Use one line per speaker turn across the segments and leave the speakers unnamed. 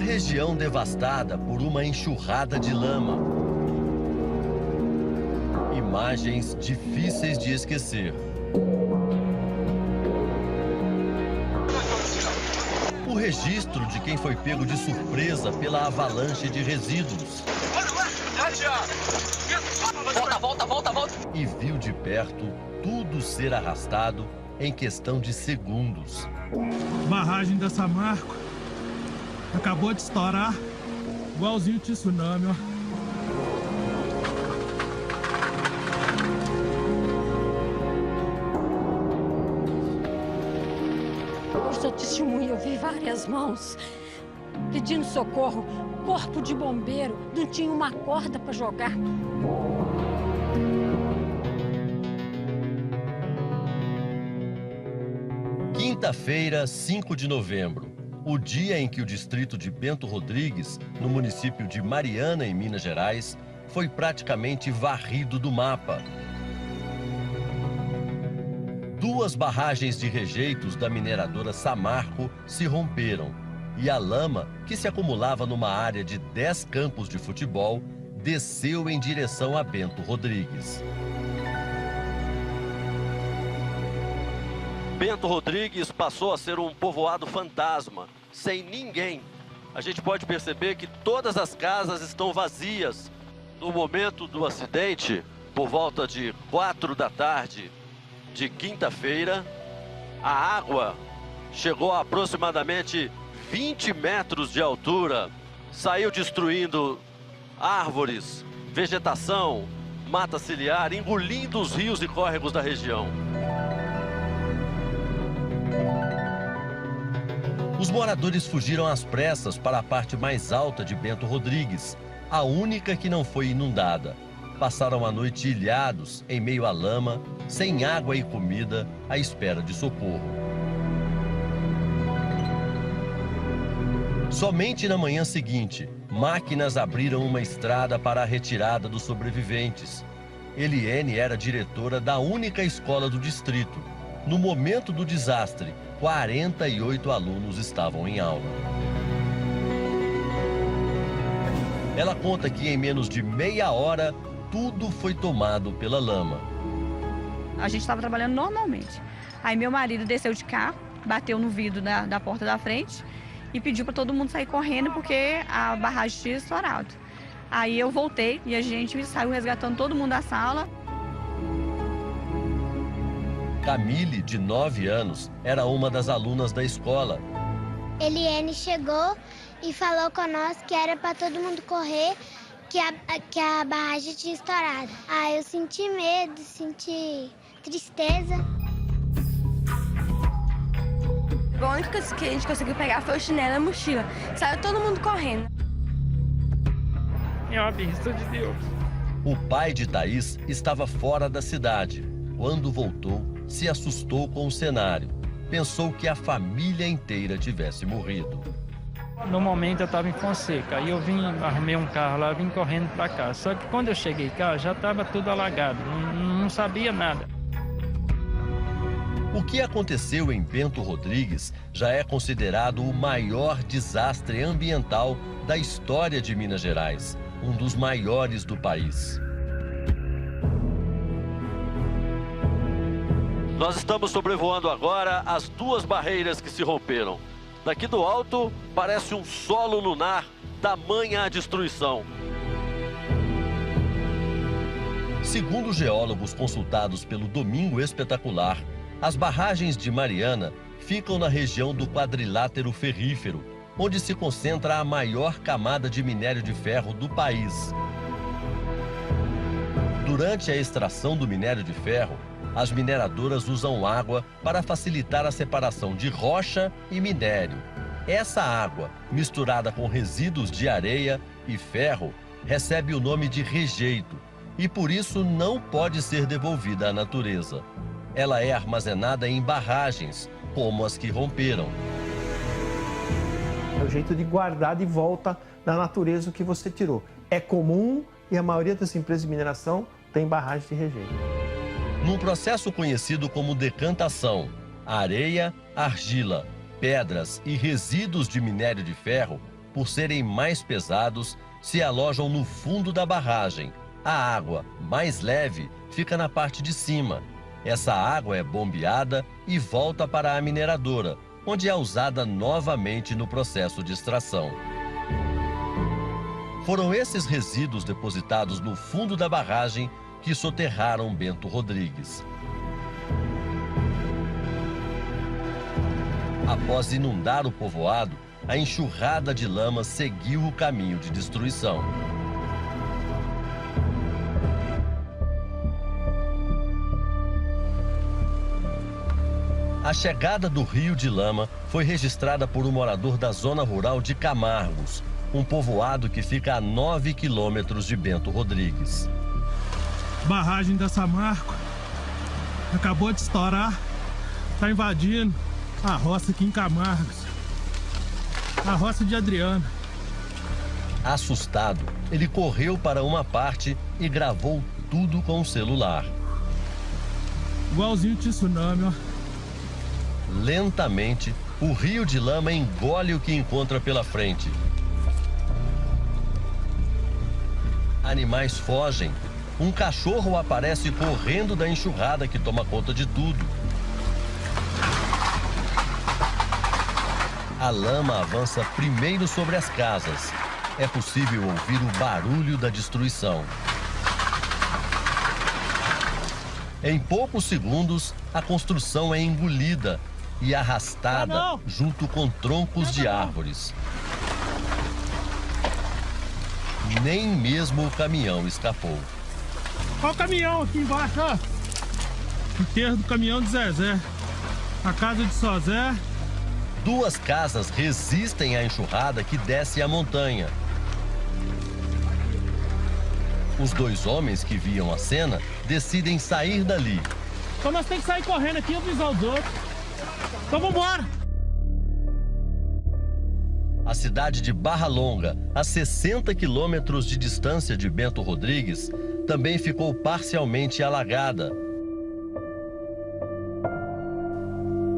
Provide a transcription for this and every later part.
região devastada por uma enxurrada de lama. Imagens difíceis de esquecer. O registro de quem foi pego de surpresa pela avalanche de resíduos.
Volta.
E viu de perto tudo ser arrastado em questão de segundos.
Barragem da Samarco acabou de estourar, igualzinho o tsunami, ó.
Eu sou testemunha, eu vi várias mãos pedindo socorro. Corpo de bombeiro, não tinha uma corda para jogar.
Quinta-feira, 5 de novembro, o dia em que o distrito de Bento Rodrigues, no município de Mariana, em Minas Gerais, foi praticamente varrido do mapa. Duas barragens de rejeitos da mineradora Samarco se romperam e a lama, que se acumulava numa área de 10 campos de futebol, desceu em direção a Bento Rodrigues.
Bento Rodrigues passou a ser um povoado fantasma, sem ninguém. A gente pode perceber que todas as casas estão vazias. No momento do acidente, por volta de 4 da tarde de quinta-feira, a água chegou a aproximadamente 20 metros de altura, saiu destruindo árvores, vegetação, mata ciliar, engolindo os rios e córregos da região.
Os moradores fugiram às pressas para a parte mais alta de Bento Rodrigues, a única que não foi inundada. Passaram a noite ilhados, em meio à lama, sem água e comida, à espera de socorro. Somente na manhã seguinte, máquinas abriram uma estrada para a retirada dos sobreviventes. Eliene era diretora da única escola do distrito. No momento do desastre, 48 alunos estavam em aula. Ela conta que em menos de meia hora, tudo foi tomado pela lama.
A gente estava trabalhando normalmente. Aí meu marido desceu de carro, bateu no vidro da porta da frente e pediu para todo mundo sair correndo porque a barragem tinha estourado. Aí eu voltei e a gente saiu resgatando todo mundo da sala.
Camille, de 9 anos, era uma das alunas da escola.
Eliene chegou e falou com nós que era para todo mundo correr, que a barragem tinha estourado. Eu senti medo, senti tristeza.
A única coisa que a gente conseguiu pegar foi o chinelo e a mochila. Saiu todo mundo correndo.
É uma bênção de Deus.
O pai de Thaís estava fora da cidade. Quando voltou, se assustou com o cenário. Pensou que a família inteira tivesse morrido.
No momento eu estava em Fonseca, aí eu arrumei um carro lá, vim correndo para cá. Só que quando eu cheguei cá, já estava tudo alagado, não sabia nada.
O que aconteceu em Bento Rodrigues já é considerado o maior desastre ambiental da história de Minas Gerais, um dos maiores do país.
Nós estamos sobrevoando agora as duas barreiras que se romperam. Daqui do alto, parece um solo lunar, tamanha a destruição.
Segundo geólogos consultados pelo Domingo Espetacular, as barragens de Mariana ficam na região do quadrilátero ferrífero, onde se concentra a maior camada de minério de ferro do país. Durante a extração do minério de ferro, as mineradoras usam água para facilitar a separação de rocha e minério. Essa água, misturada com resíduos de areia e ferro, recebe o nome de rejeito e por isso não pode ser devolvida à natureza. Ela é armazenada em barragens, como as que romperam.
É o jeito de guardar de volta da natureza o que você tirou. É comum e a maioria das empresas de mineração tem barragem de rejeito.
Num processo conhecido como decantação, areia, argila, pedras e resíduos de minério de ferro por serem mais pesados, se alojam no fundo da barragem. A água, mais leve, fica na parte de cima. Essa água é bombeada e volta para a mineradora, onde é usada novamente no processo de extração. Foram esses resíduos depositados no fundo da barragem que soterraram Bento Rodrigues. Após inundar o povoado, a enxurrada de lama seguiu o caminho de destruição. A chegada do rio de lama foi registrada por um morador da zona rural de Camargos, um povoado que fica a 9 quilômetros de Bento Rodrigues.
Barragem da Samarco acabou de estourar, está invadindo a roça aqui em Camargos, a roça de Adriana.
Assustado, ele correu para uma parte e gravou tudo com o celular.
Igualzinho o tsunami, ó.
Lentamente, o rio de lama engole o que encontra pela frente. Animais fogem. Um cachorro aparece correndo da enxurrada que toma conta de tudo. A lama avança primeiro sobre as casas. É possível ouvir o barulho da destruição. Em poucos segundos, a construção é engolida e arrastada junto com troncos de árvores. Nem mesmo o caminhão escapou.
Olha o caminhão aqui embaixo, ó. Enterro do caminhão de Zezé. A casa de Sozé.
2 casas resistem à enxurrada que desce a montanha. Os 2 homens que viam a cena decidem sair dali.
Então nós temos que sair correndo aqui e avisar os outros. Então vamos embora!
A cidade de Barra Longa, a 60 quilômetros de distância de Bento Rodrigues, também ficou parcialmente alagada.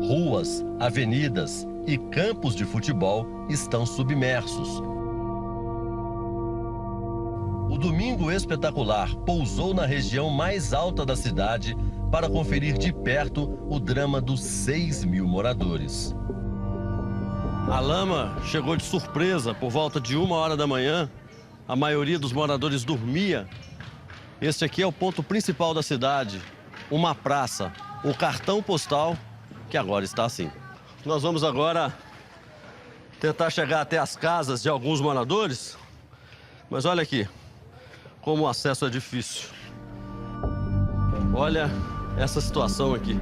Ruas, avenidas e campos de futebol estão submersos. O Domingo Espetacular pousou na região mais alta da cidade para conferir de perto o drama dos 6.000 moradores.
A lama chegou de surpresa por volta de 1h da manhã. A maioria dos moradores dormia. Este aqui é o ponto principal da cidade, uma praça, o cartão postal, que agora está assim. Nós vamos agora tentar chegar até as casas de alguns moradores, mas olha aqui, como o acesso é difícil. Olha essa situação aqui.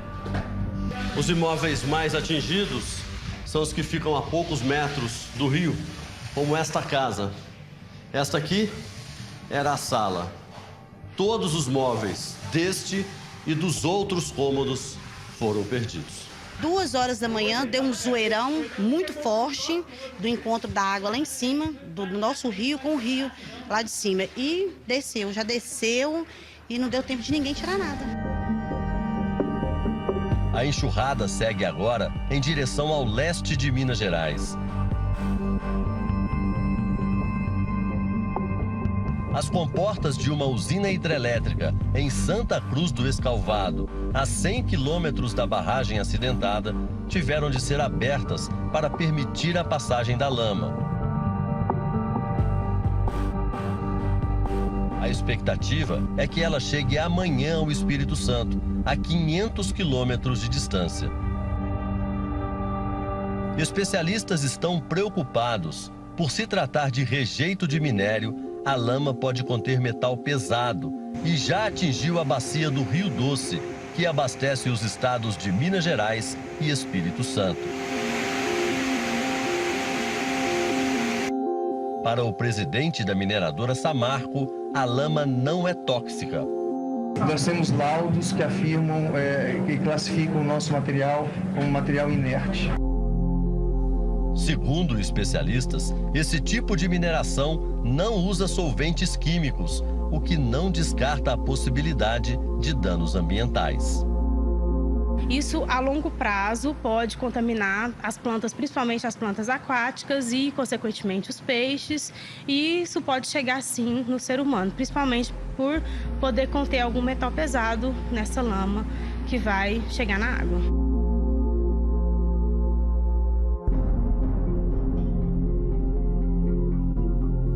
Os imóveis mais atingidos são os que ficam a poucos metros do rio, como esta casa. Esta aqui era a sala. Todos os móveis deste e dos outros cômodos foram perdidos.
2h da manhã deu um zoeirão muito forte do encontro da água lá em cima, do nosso rio com o rio lá de cima. E desceu, já desceu e não deu tempo de ninguém tirar nada.
A enxurrada segue agora em direção ao leste de Minas Gerais. As comportas de uma usina hidrelétrica em Santa Cruz do Escalvado, a 100 quilômetros da barragem acidentada, tiveram de ser abertas para permitir a passagem da lama. A expectativa é que ela chegue amanhã ao Espírito Santo, a 500 quilômetros de distância. Especialistas estão preocupados. Por se tratar de rejeito de minério, a lama pode conter metal pesado e já atingiu a bacia do Rio Doce, que abastece os estados de Minas Gerais e Espírito Santo. Para o presidente da mineradora Samarco, a lama não é tóxica.
Nós temos laudos que afirmam e classificam o nosso material como material inerte.
Segundo especialistas, esse tipo de mineração não usa solventes químicos, o que não descarta a possibilidade de danos ambientais.
Isso, a longo prazo, pode contaminar as plantas, principalmente as plantas aquáticas e, consequentemente, os peixes. E isso pode chegar, sim, no ser humano, principalmente por poder conter algum metal pesado nessa lama que vai chegar na água.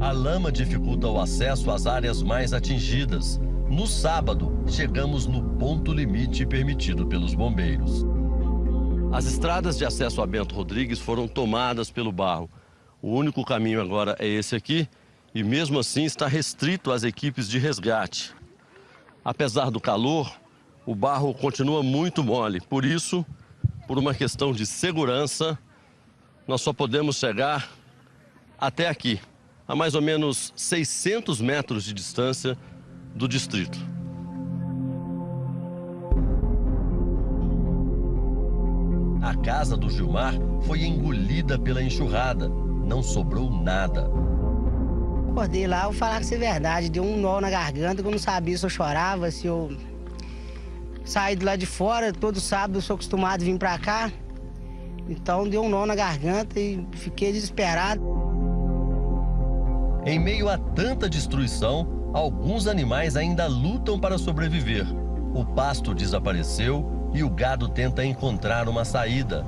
A lama dificulta o acesso às áreas mais atingidas. No sábado, chegamos no ponto limite permitido pelos bombeiros. As estradas de acesso a Bento Rodrigues foram tomadas pelo barro. O único caminho agora é esse aqui e mesmo assim está restrito às equipes de resgate. Apesar do calor, o barro continua muito mole. Por isso, por uma questão de segurança, nós só podemos chegar até aqui, a mais ou menos 600 metros de distância do distrito. A casa do Gilmar foi engolida pela enxurrada. Não sobrou nada.
Acordei lá, vou falar que isso é verdade. Deu um nó na garganta que eu não sabia se eu chorava, se eu saí de lá de fora. Todo sábado eu sou acostumado a vir pra cá. Então deu um nó na garganta e fiquei desesperado.
Em meio a tanta destruição, alguns animais ainda lutam para sobreviver. O pasto desapareceu e o gado tenta encontrar uma saída.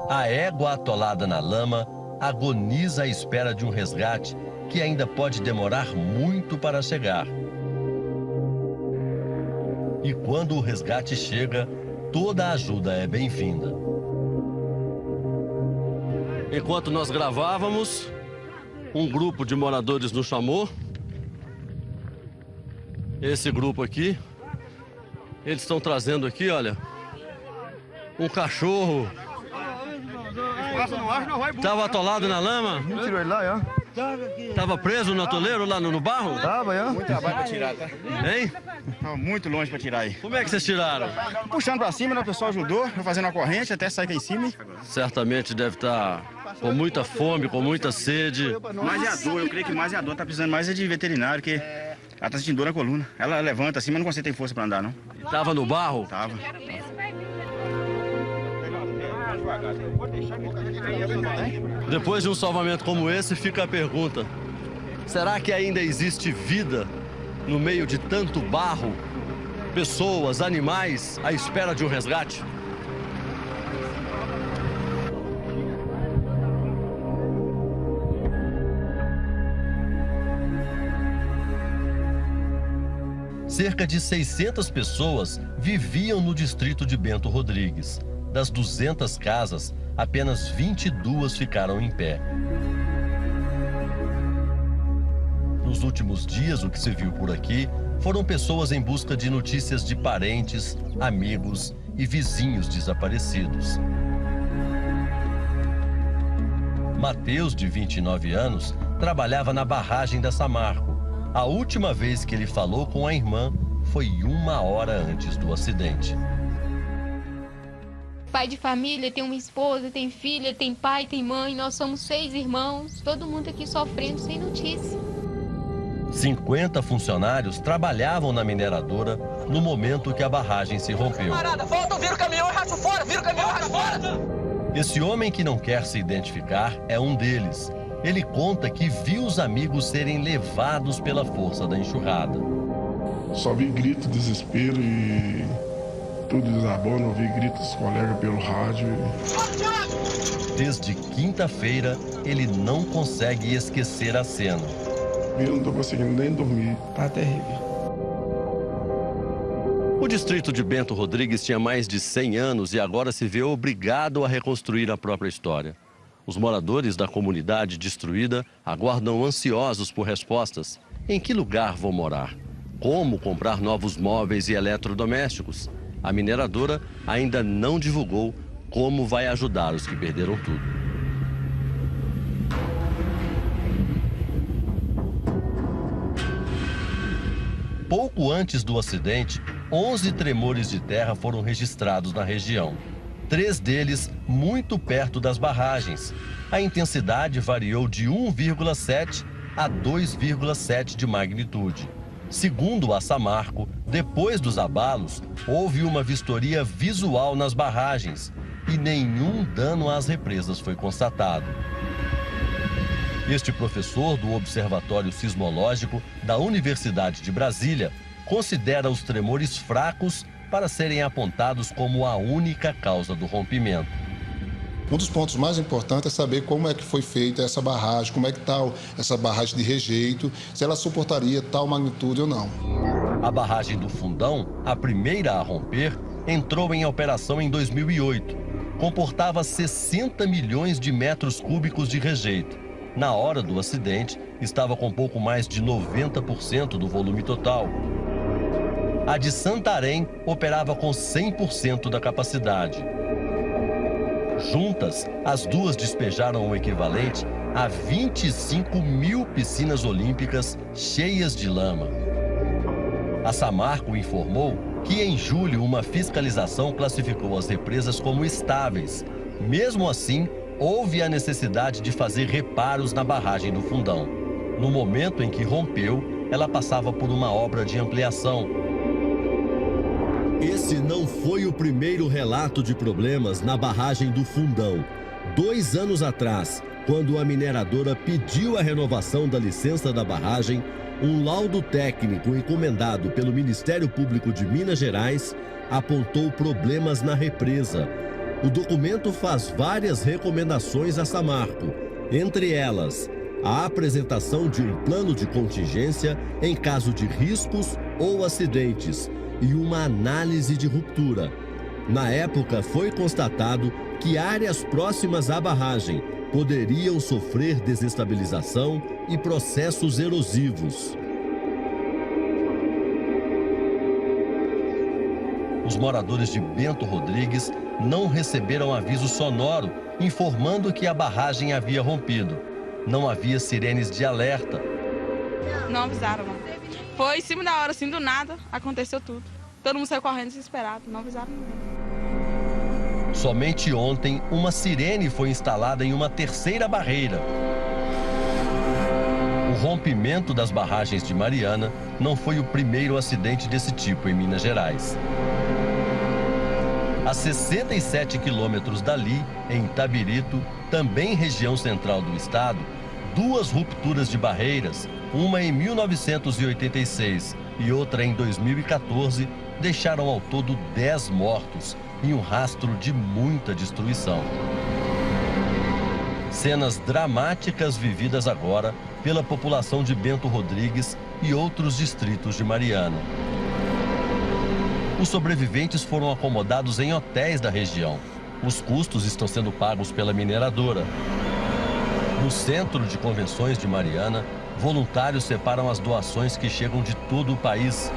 A égua atolada na lama agoniza à espera de um resgate que ainda pode demorar muito para chegar. E quando o resgate chega, toda a ajuda é bem-vinda. Enquanto nós gravávamos, um grupo de moradores nos chamou. Esse grupo aqui, eles estão trazendo aqui, olha, um cachorro. Estava atolado na lama?
Tirou ele lá, ó.
Tava preso no atoleiro lá no barro?
Tava, ó.
Muito trabalho pra tirar, tá?
Hein?
Tava muito longe pra tirar aí.
Como é que vocês tiraram?
Puxando pra cima, né? O pessoal ajudou, fazendo a corrente até sair aqui em cima.
Certamente deve estar com muita fome, com muita sede.
Mais é a dor, eu creio que mais é a dor. Tá precisando mais é de veterinário, que ela tá sentindo dor na coluna. Ela levanta assim, mas não consegue ter força pra andar, não.
E tava no barro?
Tava.
Depois de um salvamento como esse, fica a pergunta: será que ainda existe vida no meio de tanto barro? Pessoas, animais, à espera de um resgate? Cerca de 600 pessoas viviam no distrito de Bento Rodrigues. Das 200 casas, apenas 22 ficaram em pé. Nos últimos dias, o que se viu por aqui foram pessoas em busca de notícias de parentes, amigos e vizinhos desaparecidos. Mateus, de 29 anos, trabalhava na barragem da Samarco. A última vez que ele falou com a irmã foi 1 hora antes do acidente.
Pai de família, tem uma esposa, tem filha, tem pai, tem mãe. Nós somos 6 irmãos, todo mundo aqui sofrendo sem notícia.
50 funcionários trabalhavam na mineradora no momento que a barragem se rompeu.
Parada, volta, vira o caminhão e racha fora, vira o caminhão e racha fora.
Esse homem que não quer se identificar é um deles. Ele conta que viu os amigos serem levados pela força da enxurrada.
Só vi grito, desespero e tudo desabou, não vi gritos dos colegas pelo rádio.
Desde quinta-feira, ele não consegue esquecer a cena.
Eu não tô conseguindo nem dormir, tá terrível.
O distrito de Bento Rodrigues tinha mais de 100 anos e agora se vê obrigado a reconstruir a própria história. Os moradores da comunidade destruída aguardam ansiosos por respostas. Em que lugar vão morar? Como comprar novos móveis e eletrodomésticos? A mineradora ainda não divulgou como vai ajudar os que perderam tudo. Pouco antes do acidente, 11 tremores de terra foram registrados na região. 3 deles muito perto das barragens. A intensidade variou de 1,7 a 2,7 de magnitude. Segundo a Samarco, depois dos abalos, houve uma vistoria visual nas barragens e nenhum dano às represas foi constatado. Este professor do Observatório Sismológico da Universidade de Brasília considera os tremores fracos para serem apontados como a única causa do rompimento.
Um dos pontos mais importantes é saber como é que foi feita essa barragem, como é que está essa barragem de rejeito, se ela suportaria tal magnitude ou não.
A barragem do Fundão, a primeira a romper, entrou em operação em 2008. Comportava 60 milhões de metros cúbicos de rejeito. Na hora do acidente, estava com pouco mais de 90% do volume total. A de Santarém operava com 100% da capacidade. Juntas, as duas despejaram o equivalente a 25 mil piscinas olímpicas cheias de lama. A Samarco informou que em julho uma fiscalização classificou as represas como estáveis. Mesmo assim, houve a necessidade de fazer reparos na barragem do Fundão. No momento em que rompeu, ela passava por uma obra de ampliação. Esse não foi o primeiro relato de problemas na barragem do Fundão. 2 anos atrás, quando a mineradora pediu a renovação da licença da barragem, um laudo técnico encomendado pelo Ministério Público de Minas Gerais apontou problemas na represa. O documento faz várias recomendações à Samarco, entre elas a apresentação de um plano de contingência em caso de riscos ou acidentes e uma análise de ruptura. Na época, foi constatado que áreas próximas à barragem poderiam sofrer desestabilização e processos erosivos. Os moradores de Bento Rodrigues não receberam aviso sonoro informando que a barragem havia rompido. Não havia sirenes de alerta.
Não avisaram, não. Foi em cima da hora, assim, do nada, aconteceu tudo. Todo mundo saiu correndo desesperado, não avisaram ninguém.
Somente ontem, uma sirene foi instalada em uma terceira barreira. O rompimento das barragens de Mariana não foi o primeiro acidente desse tipo em Minas Gerais. A 67 quilômetros dali, em Itabirito, também região central do estado, 2 rupturas de barreiras, uma em 1986 e outra em 2014, deixaram ao todo 10 mortos e um rastro de muita destruição. Cenas dramáticas vividas agora pela população de Bento Rodrigues e outros distritos de Mariana. Os sobreviventes foram acomodados em hotéis da região. Os custos estão sendo pagos pela mineradora. No Centro de Convenções de Mariana, voluntários separam as doações que chegam de todo o país.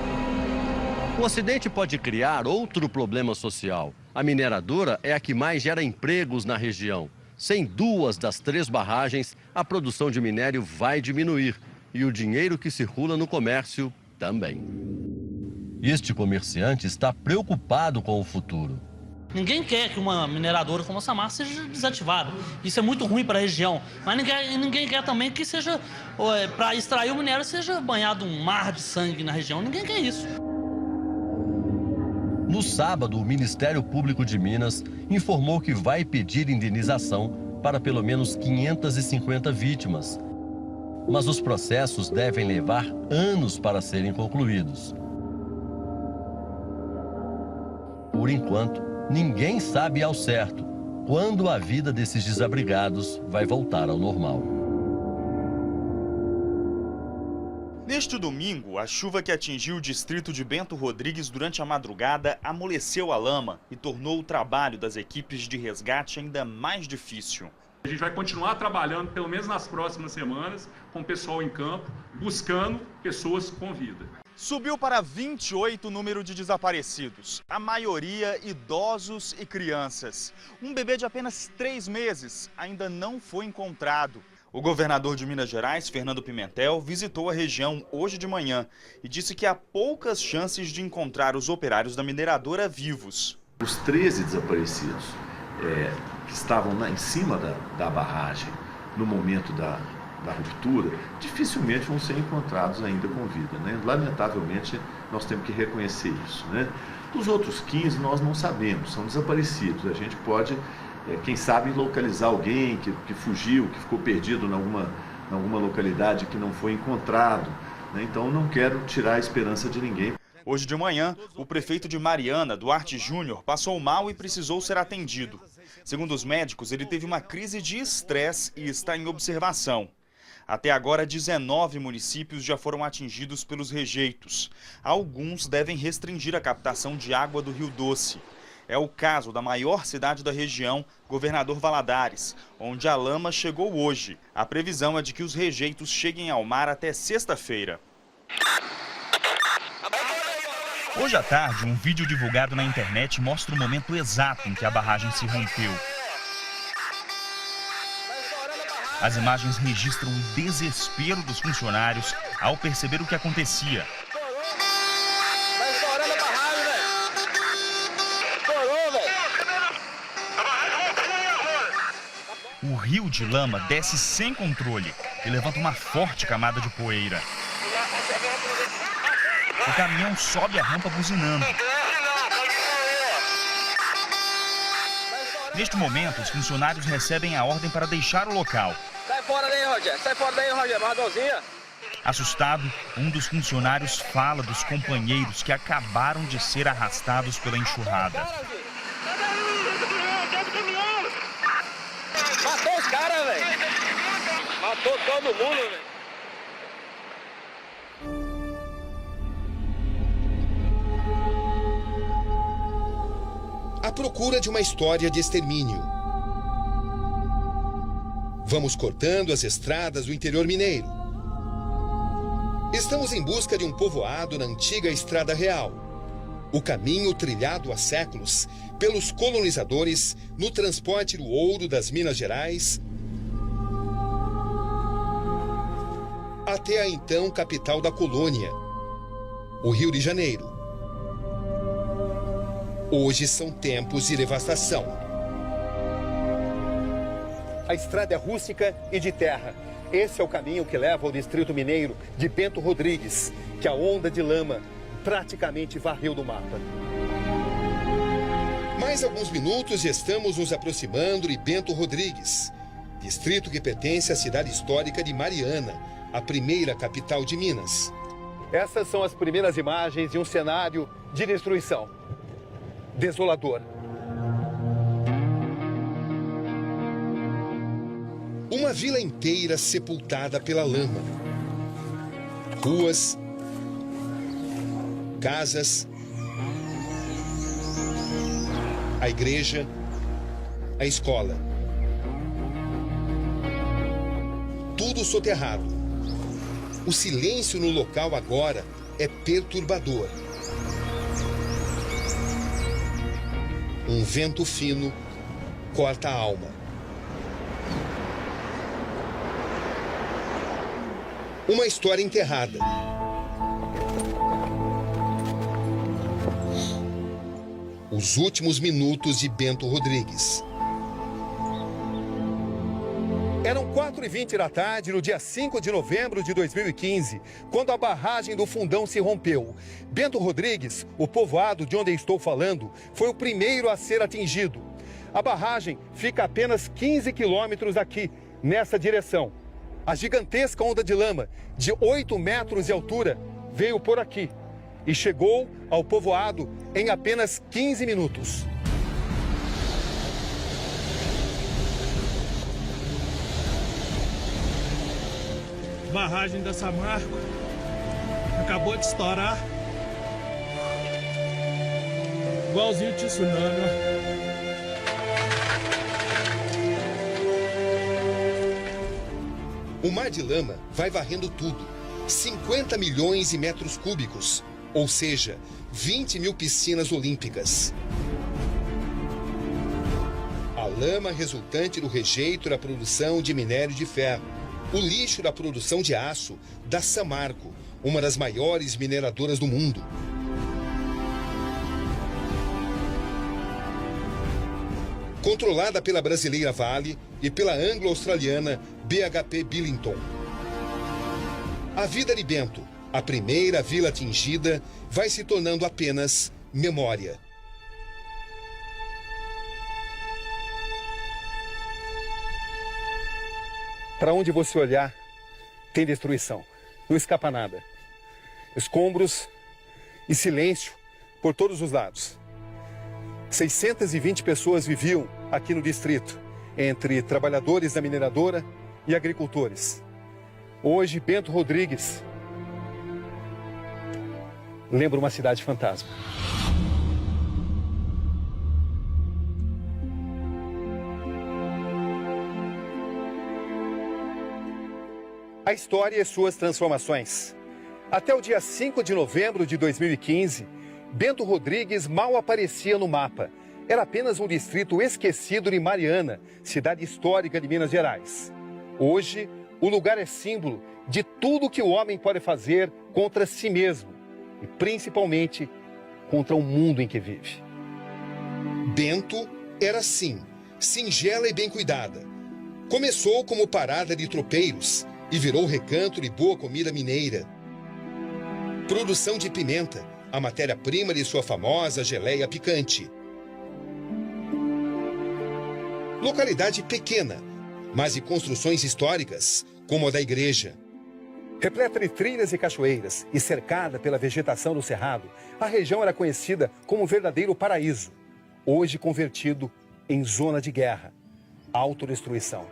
O acidente pode criar outro problema social. A mineradora é a que mais gera empregos na região. Sem 2 das 3 barragens, a produção de minério vai diminuir e o dinheiro que circula no comércio também. Este comerciante está preocupado com o futuro.
Ninguém quer que uma mineradora como a Samarco seja desativada. Isso é muito ruim para a região. Mas ninguém quer também que seja, para extrair o minério, seja banhado um mar de sangue na região. Ninguém quer isso.
No sábado, o Ministério Público de Minas informou que vai pedir indenização para pelo menos 550 vítimas. Mas os processos devem levar anos para serem concluídos. Por enquanto, ninguém sabe ao certo quando a vida desses desabrigados vai voltar ao normal.
Neste domingo, a chuva que atingiu o distrito de Bento Rodrigues durante a madrugada amoleceu a lama e tornou o trabalho das equipes de resgate ainda mais difícil.
A gente vai continuar trabalhando, pelo menos nas próximas semanas, com o pessoal em campo, buscando pessoas com vida.
Subiu para 28 o número de desaparecidos, a maioria idosos e crianças. Um bebê de apenas 3 meses ainda não foi encontrado. O governador de Minas Gerais, Fernando Pimentel, visitou a região hoje de manhã e disse que há poucas chances de encontrar os operários da mineradora vivos.
Os 13 desaparecidos que estavam em cima da barragem no momento da na ruptura, dificilmente vão ser encontrados ainda com vida, né? Lamentavelmente, nós temos que reconhecer isso, né? Os outros 15 nós não sabemos, são desaparecidos. A gente pode, quem sabe, localizar alguém que fugiu, que ficou perdido em alguma localidade que não foi encontrado, né? Então não quero tirar a esperança de ninguém.
Hoje de manhã, o prefeito de Mariana, Duarte Júnior, passou mal e precisou ser atendido. Segundo os médicos, ele teve uma crise de estresse e está em observação. Até agora, 19 municípios já foram atingidos pelos rejeitos. Alguns devem restringir a captação de água do Rio Doce. É o caso da maior cidade da região, Governador Valadares, onde a lama chegou hoje. A previsão é de que os rejeitos cheguem ao mar até sexta-feira. Hoje à tarde, um vídeo divulgado na internet mostra o momento exato em que a barragem se rompeu. As imagens registram o desespero dos funcionários ao perceber o que acontecia.
Vai estourando a barragem, velho. Estourou, velho.
O rio de lama desce sem controle e levanta uma forte camada de poeira. O caminhão sobe a rampa buzinando. Neste momento, os funcionários recebem a ordem para deixar o local.
Sai fora daí, Rogério. Sai fora daí, Rogério. Barradorzinha.
Assustado, um dos funcionários fala dos companheiros que acabaram de ser arrastados pela enxurrada.
Matou os caras, velho. Matou todo mundo, velho.
À procura de uma história de extermínio. Vamos cortando as estradas do interior mineiro. Estamos em busca de um povoado na antiga Estrada Real. O caminho trilhado há séculos pelos colonizadores no transporte do ouro das Minas Gerais até a então capital da colônia, o Rio de Janeiro. Hoje são tempos de devastação.
A estrada é rústica e de terra. Esse é o caminho que leva ao distrito mineiro de Bento Rodrigues, que a onda de lama praticamente varreu do mapa.
Mais alguns minutos e estamos nos aproximando de Bento Rodrigues, distrito que pertence à cidade histórica de Mariana, a primeira capital de Minas.
Essas são as primeiras imagens de um cenário de destruição. Desolador.
Uma vila inteira sepultada pela lama. Ruas, casas, a igreja, a escola. Tudo soterrado. O silêncio no local agora é perturbador. Um vento fino corta a alma. Uma história enterrada. Os últimos minutos de Bento Rodrigues.
Eram 4h20 da tarde, no dia 5 de novembro de 2015, quando a barragem do Fundão se rompeu. Bento Rodrigues, o povoado de onde estou falando, foi o primeiro a ser atingido. A barragem fica a apenas 15 quilômetros daqui, nessa direção. A gigantesca onda de lama, de 8 metros de altura, veio por aqui e chegou ao povoado em apenas 15 minutos.
Barragem da Samarco acabou de estourar, igualzinho de tsunami,
O mar de lama vai varrendo tudo, 50 milhões de metros cúbicos, ou seja, 20 mil piscinas olímpicas. A lama resultante do rejeito da produção de minério de ferro, o lixo da produção de aço da Samarco, uma das maiores mineradoras do mundo. Controlada pela brasileira Vale e pela anglo-australiana BHP Billiton. A vida de Bento, a primeira vila atingida, vai se tornando apenas memória.
Para onde você olhar, tem destruição. Não escapa nada. Escombros e silêncio por todos os lados. 620 pessoas viviam aqui no distrito, entre trabalhadores da mineradora e agricultores. Hoje, Bento Rodrigues lembra uma cidade fantasma. A história e suas transformações. Até o dia 5 de novembro de 2015, Bento Rodrigues mal aparecia no mapa. Era apenas um distrito esquecido de Mariana, cidade histórica de Minas Gerais. Hoje, o lugar é símbolo de tudo que o homem pode fazer contra si mesmo e, principalmente, contra o mundo em que vive.
Bento era assim, singela e bem cuidada. Começou como parada de tropeiros e virou recanto de boa comida mineira. Produção de pimenta, a matéria-prima de sua famosa geleia picante. Localidade pequena, mas de construções históricas, como a da igreja.
Repleta de trilhas e cachoeiras e cercada pela vegetação do cerrado, a região era conhecida como um verdadeiro paraíso, hoje convertido em zona de guerra, autodestruição.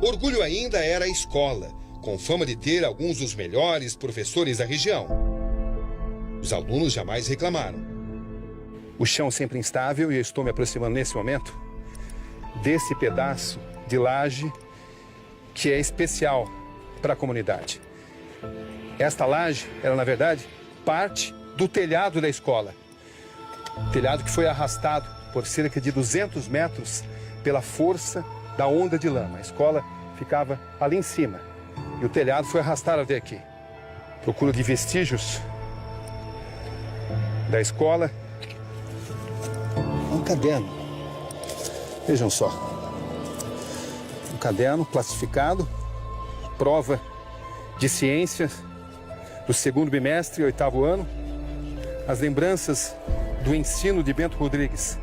Orgulho ainda era a escola, com fama de ter alguns dos melhores professores da região. Os alunos jamais reclamaram.
O chão sempre instável e eu estou me aproximando nesse momento desse pedaço de laje que é especial para a comunidade. Esta laje era, na verdade, parte do telhado da escola. Telhado que foi arrastado por cerca de 200 metros pela força da onda de lama. A escola ficava ali em cima e o telhado foi arrastado até aqui. Procura de vestígios da escola. Um caderno. Vejam só. Um caderno plastificado, prova de ciências do segundo bimestre, 8º ano. As lembranças do ensino de Bento Rodrigues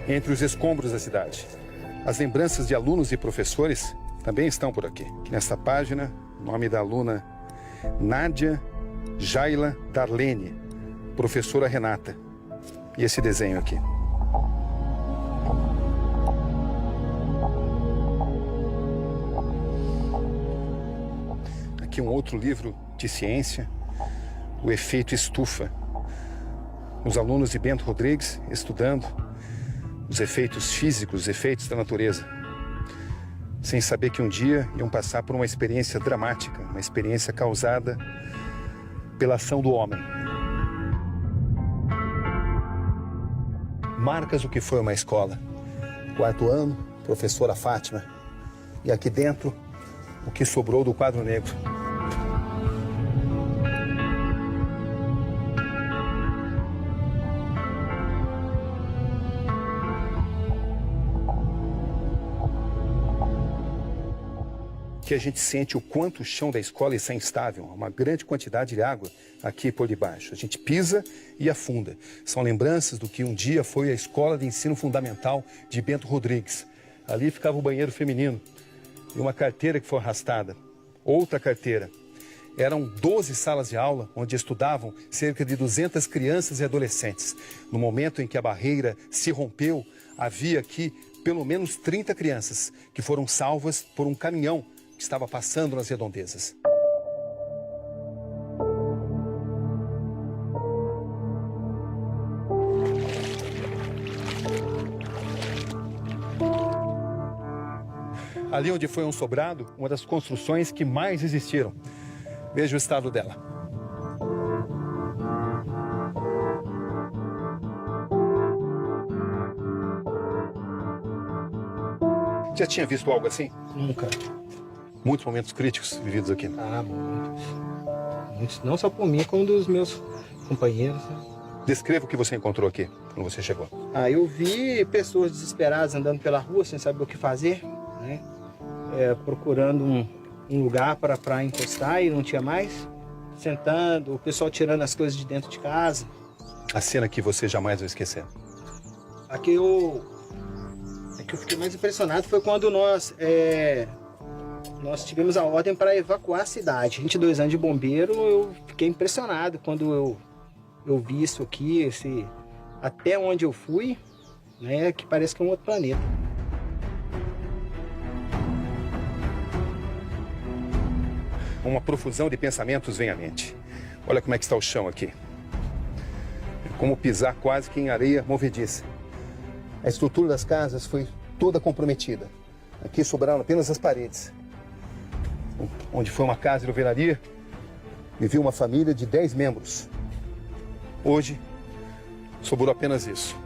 entre os escombros da cidade. As lembranças de alunos e professores também estão por aqui. Nesta página, o nome da aluna Nádia Jaila Darlene, professora Renata. E esse desenho aqui. Aqui um outro livro de ciência, O Efeito Estufa. Os alunos de Bento Rodrigues estudando os efeitos físicos, os efeitos da natureza, sem saber que um dia iam passar por uma experiência dramática, uma experiência causada pela ação do homem. Marcas do que foi uma escola. 4º ano, professora Fátima. E aqui dentro, o que sobrou do quadro negro. Que a gente sente o quanto o chão da escola está instável, uma grande quantidade de água aqui por debaixo. A gente pisa e afunda. São lembranças do que um dia foi a Escola de Ensino Fundamental de Bento Rodrigues. Ali ficava o banheiro feminino e uma carteira que foi arrastada. Outra carteira. Eram 12 salas de aula onde estudavam cerca de 200 crianças e adolescentes. No momento em que a barreira se rompeu, havia aqui pelo menos 30 crianças que foram salvas por um caminhão que estava passando nas redondezas. Ali onde foi um sobrado, uma das construções que mais existiram. Veja o estado dela. Já tinha visto algo assim?
Nunca.
Muitos momentos críticos vividos aqui.
Ah, muitos. Muitos. Não só por mim, como dos meus companheiros. Né?
Descreva o que você encontrou aqui, quando você chegou.
Eu vi pessoas desesperadas andando pela rua, sem saber o que fazer, né? Procurando um lugar para encostar e não tinha mais. Sentando, o pessoal tirando as coisas de dentro de casa.
A cena que você jamais vai esquecer.
A que eu fiquei mais impressionado foi quando nós tivemos a ordem para evacuar a cidade. 22 anos de bombeiro, eu fiquei impressionado quando eu vi isso aqui, até onde eu fui, né, que parece que é um outro planeta.
Uma profusão de pensamentos vem à mente. Olha como é que está o chão aqui. É como pisar quase que em areia movediça. A estrutura das casas foi toda comprometida. Aqui sobraram apenas as paredes. Onde foi uma casa de alvenaria, vivia uma família de 10 membros. Hoje, sobrou apenas isso.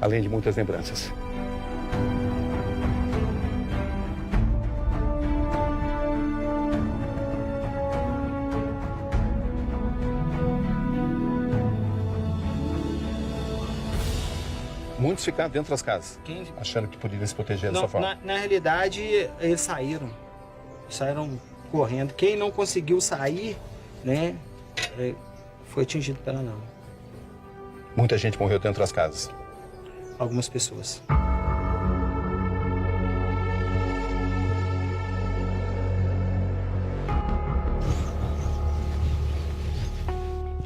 Além de muitas lembranças. Muitos ficaram dentro das casas, achando que poderiam se proteger dessa forma.
Na realidade, eles saíram correndo. Quem não conseguiu sair, né, foi atingido pela lama.
Muita gente morreu dentro das casas.
Algumas pessoas.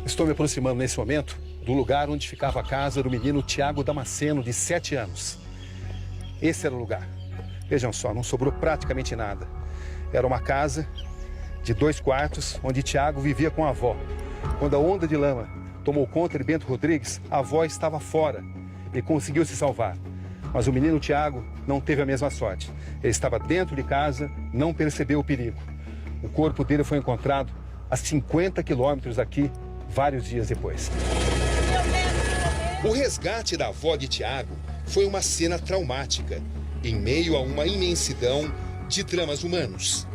Estou me aproximando nesse momento do lugar onde ficava a casa do menino Tiago Damasceno, de 7 anos. Esse era o lugar. Vejam só, não sobrou praticamente nada. Era uma casa de 2 quartos, onde Tiago vivia com a avó. Quando a onda de lama tomou conta de Bento Rodrigues, a avó estava fora e conseguiu se salvar. Mas o menino Tiago não teve a mesma sorte. Ele estava dentro de casa, não percebeu o perigo. O corpo dele foi encontrado a 50 quilômetros daqui, vários dias depois.
O resgate da avó de Tiago foi uma cena traumática, em meio a uma imensidão de dramas humanos.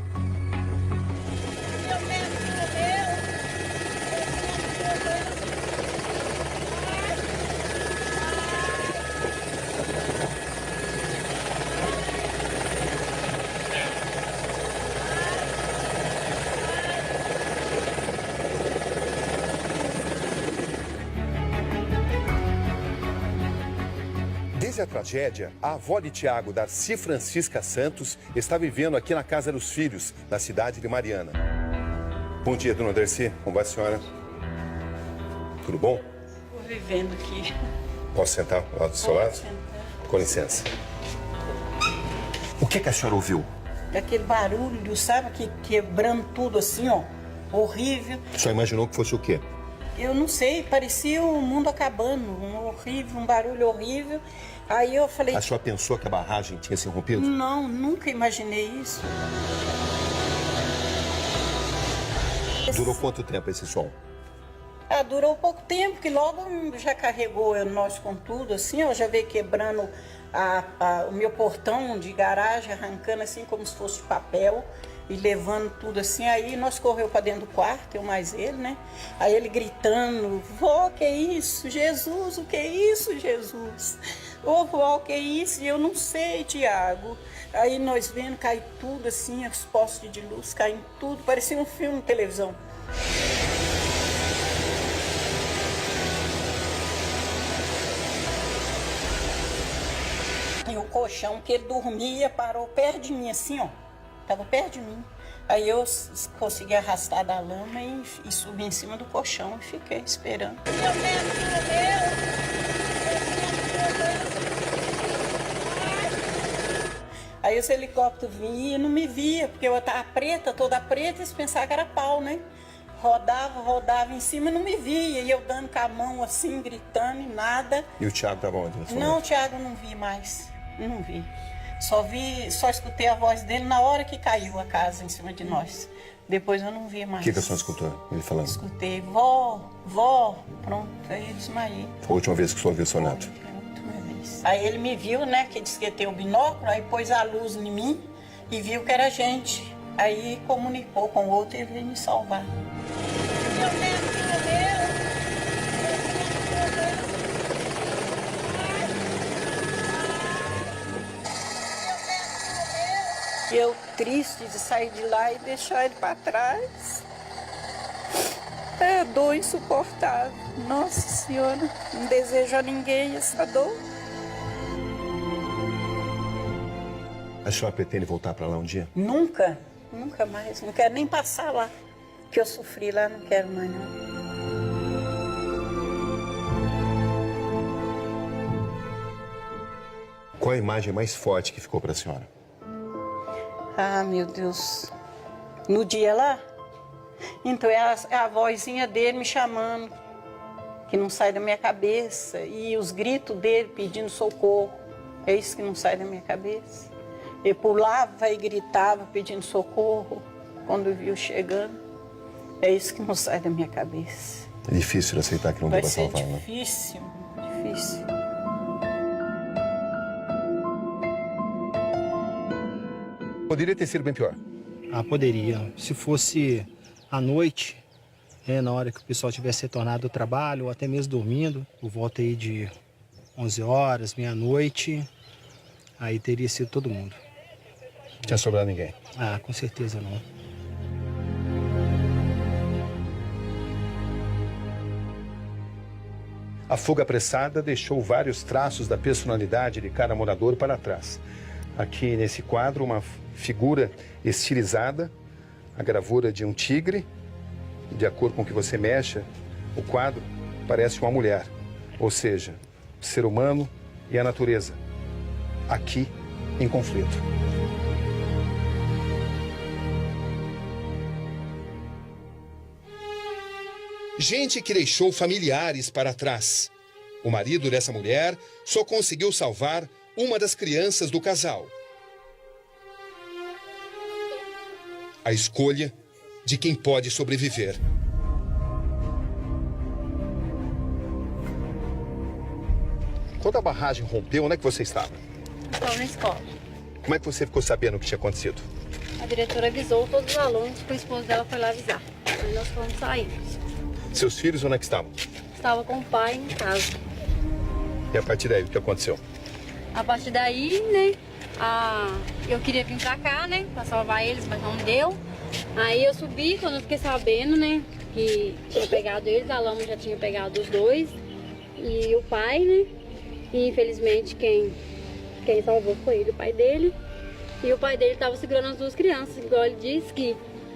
Desde a tragédia, a avó de Tiago, Darcy Francisca Santos, está vivendo aqui na Casa dos Filhos, na cidade de Mariana. Bom dia, dona Darcy. Como vai a senhora? Tudo bom?
Estou vivendo aqui.
Posso sentar lá do seu lado? Com licença. O que a senhora ouviu?
Aquele barulho, sabe, que quebrando tudo assim, ó. Horrível.
A senhora imaginou que fosse o quê?
Eu não sei, parecia o mundo acabando, um barulho horrível. Aí eu falei...
A senhora pensou que a barragem tinha se rompido?
Não, nunca imaginei isso.
Durou quanto tempo esse som?
Durou pouco tempo, que logo já carregou nós com tudo, assim, ó, já veio quebrando o meu portão de garagem, arrancando assim como se fosse papel. E levando tudo assim, aí nós correu para dentro do quarto, eu mais ele, né? Aí ele gritando, vó, que é isso? Jesus, o que é isso, Jesus? Ô, vó, que é isso? E eu não sei, Tiago. Aí nós vendo cair tudo assim, os postes de luz caindo tudo, parecia um filme de televisão. E o colchão que ele dormia parou perto de mim assim, ó. Estava perto de mim. Aí eu consegui arrastar da lama e subi em cima do colchão e fiquei esperando. Aí os helicópteros vinham e não me via, porque eu estava preta, toda preta, e eles pensavam que era pau, né? Rodava em cima e não me via. E eu dando com a mão assim, gritando e nada.
E o Tiago estava onde?
Não, o Tiago não vi mais. Não vi. Só escutei a voz dele na hora que caiu a casa em cima de nós. Depois eu não vi mais.
O que a senhora escutou ele falando?
Escutei, vó, pronto, aí eu desmaiei.
Foi a última vez que o senhor viu o seu neto?
Foi a última vez. Aí ele me viu, né, que disse que tem o binóculo, aí pôs a luz em mim e viu que era gente. Aí comunicou com o outro e ele veio me salvar. Meu neto morreu! E eu triste de sair de lá e deixar ele para trás. É a dor insuportável. Nossa Senhora, não desejo a ninguém essa dor.
A senhora pretende voltar para lá um dia?
Nunca, nunca mais. Não quero nem passar lá. Que eu sofri lá, não quero mais não.
Qual a imagem mais forte que ficou para a senhora?
Ah, meu Deus. No dia lá? Então é a vozinha dele me chamando, que não sai da minha cabeça. E os gritos dele pedindo socorro. É isso que não sai da minha cabeça. Ele pulava e gritava pedindo socorro quando viu chegando. É isso que não sai da minha cabeça.
É difícil de aceitar que não deu para salvar, né?
Vai ser difícil, difícil.
Poderia ter sido bem pior.
Ah, poderia. Se fosse à noite, na hora que o pessoal tivesse retornado do trabalho, ou até mesmo dormindo, por volta aí de 11 horas, meia-noite, aí teria sido todo mundo.
Não tinha sobrado ninguém?
Ah, com certeza não.
A fuga apressada deixou vários traços da personalidade de cada morador para trás. Aqui nesse quadro, uma figura estilizada, a gravura de um tigre. De acordo com o que você mexa, o quadro parece uma mulher, ou seja, o ser humano e a natureza, aqui em conflito.
Gente que deixou familiares para trás. O marido dessa mulher só conseguiu salvar uma das crianças do casal. A escolha de quem pode sobreviver.
Quando a barragem rompeu, onde é que você estava?
Estava na escola.
Como é que você ficou sabendo o que tinha acontecido?
A diretora avisou todos os alunos, que o esposo dela foi lá avisar. Aí nós fomos sair.
Seus filhos onde é que estavam?
Estava com o pai em casa.
E a partir daí, o que aconteceu?
A partir daí, né, eu queria vir pra cá, né, pra salvar eles, mas não deu. Aí eu subi, quando eu fiquei sabendo, né, que tinha pegado eles, a lama já tinha pegado os dois. E o pai, né, e infelizmente quem salvou foi ele, o pai dele. E o pai dele estava segurando as duas crianças, igual ele disse que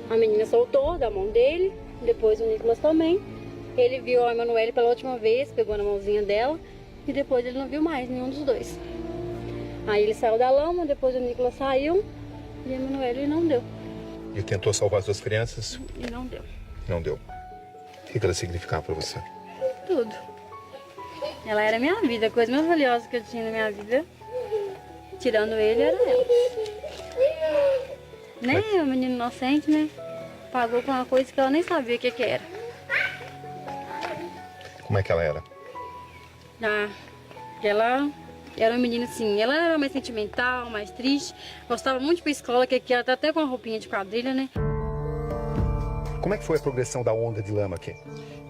a menina soltou da mão dele, depois o Nicolas também. Ele viu a Emanuele pela última vez, pegou na mãozinha dela, e depois ele não viu mais nenhum dos dois. Aí ele saiu da lama, depois o Nicolas saiu, e a Emanuele não deu.
E tentou salvar as duas crianças?
E não deu.
Não deu. O que ela significava para você?
Tudo. Ela era minha vida, a coisa mais valiosa que eu tinha na minha vida, tirando ele, era ela. Nem o menino inocente, né? Pagou com uma coisa que ela nem sabia o que era.
Como é que ela era?
Ela era uma menina assim, ela era mais sentimental, mais triste, gostava muito de ir pra escola, que aqui ela tá até com uma roupinha de quadrilha, né?
Como é que foi a progressão da onda de lama aqui?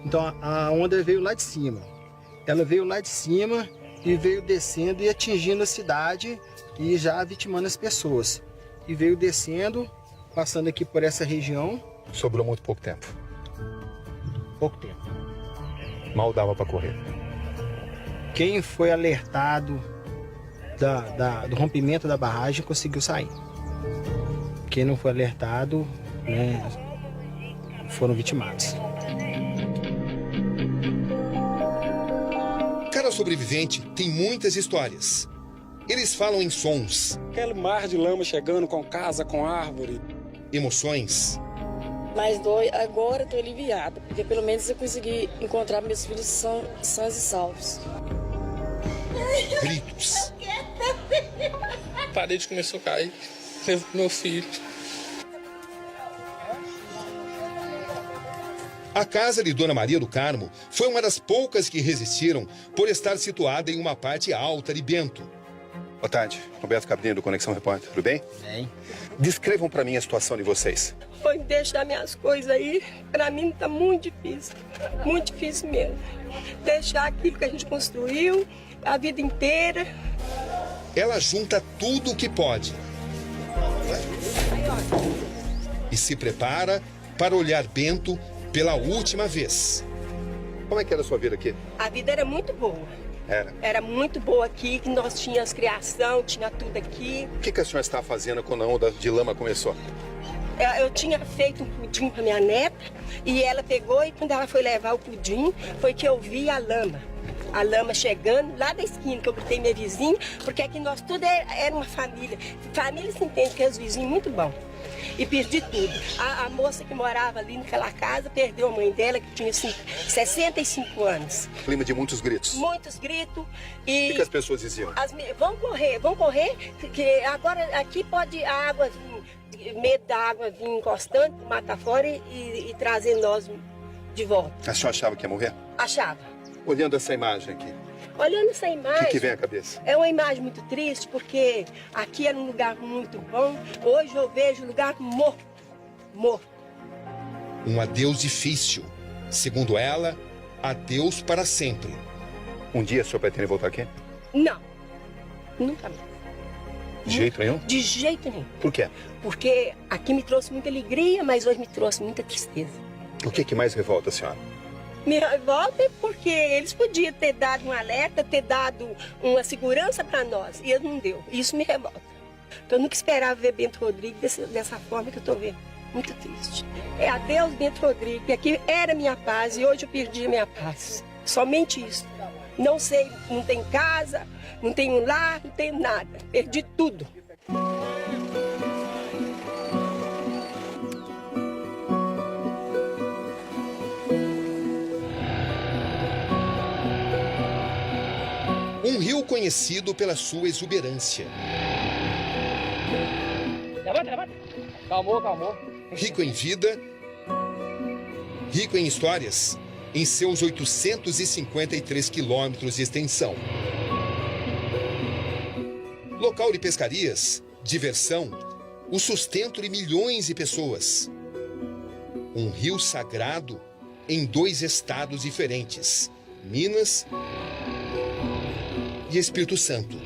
Então a onda veio lá de cima. Ela veio lá de cima e veio descendo e atingindo a cidade e já vitimando as pessoas. E veio descendo, passando aqui por essa região.
Sobrou muito pouco tempo.
Pouco tempo.
Mal dava para correr.
Quem foi alertado do rompimento da barragem conseguiu sair. Quem não foi alertado, né, foram vitimados.
Cada sobrevivente tem muitas histórias. Eles falam em sons.
Aquele mar de lama chegando com casa, com árvore.
Emoções.
Mas agora estou aliviada, porque pelo menos eu consegui encontrar meus filhos sãos e salvos.
Gritos.
A parede começou a cair. Levou meu filho.
A casa de Dona Maria do Carmo foi uma das poucas que resistiram por estar situada em uma parte alta de Bento.
Boa tarde, Roberto Cabrinho do Conexão Repórter, tudo bem?
Bem.
Descrevam para mim a situação de vocês.
Foi deixar minhas coisas aí, para mim tá muito difícil mesmo. Deixar aquilo que a gente construiu a vida inteira.
Ela junta tudo o que pode E se prepara para olhar Bento pela última vez. Como é que era a sua vida aqui?
A vida era muito boa. Era muito boa aqui, que nós tínhamos criação, tinha tudo aqui.
O que a senhora estava fazendo quando a onda de lama começou?
Eu tinha feito um pudim para minha neta e ela pegou e quando ela foi levar o pudim, foi que eu vi a lama. A lama chegando lá da esquina, que eu gritei minha vizinha, porque aqui nós tudo era uma família. Família se entende que é os vizinhos muito bom. E perdi tudo. A moça que morava ali naquela casa perdeu a mãe dela, que tinha 65 anos.
Clima de muitos gritos.
Muitos gritos.
E o que as pessoas diziam?
Vão correr, que agora aqui pode a água vir, medo da água vir encostando, matar fora e trazer nós de volta.
A senhora achava que ia morrer?
Achava.
Olhando essa imagem aqui.
Olhando essa imagem...
O que vem à cabeça?
É uma imagem muito triste, porque aqui era um lugar muito bom. Hoje eu vejo o lugar morto. Morto.
Um adeus difícil. Segundo ela, adeus para sempre. Um dia a senhora pretende voltar aqui?
Não. Nunca mais.
De jeito nenhum?
De jeito nenhum.
Por quê?
Porque aqui me trouxe muita alegria, mas hoje me trouxe muita tristeza.
O que mais revolta a senhora?
Me revolta porque eles podiam ter dado um alerta, ter dado uma segurança para nós, e eles não deu. Isso me revolta. Eu nunca esperava ver Bento Rodrigues dessa forma que eu estou vendo. Muito triste. É adeus, Bento Rodrigues, que aqui era minha paz e hoje eu perdi a minha paz. Somente isso. Não sei, não tem casa, não tenho lar, não tenho nada. Perdi tudo.
Um rio conhecido pela sua exuberância.
Levanta. Calmou.
Rico em vida, rico em histórias, em seus 853 quilômetros de extensão. Local de pescarias, diversão, o sustento de milhões de pessoas. Um rio sagrado em 2 estados diferentes, Minas e Espírito Santo.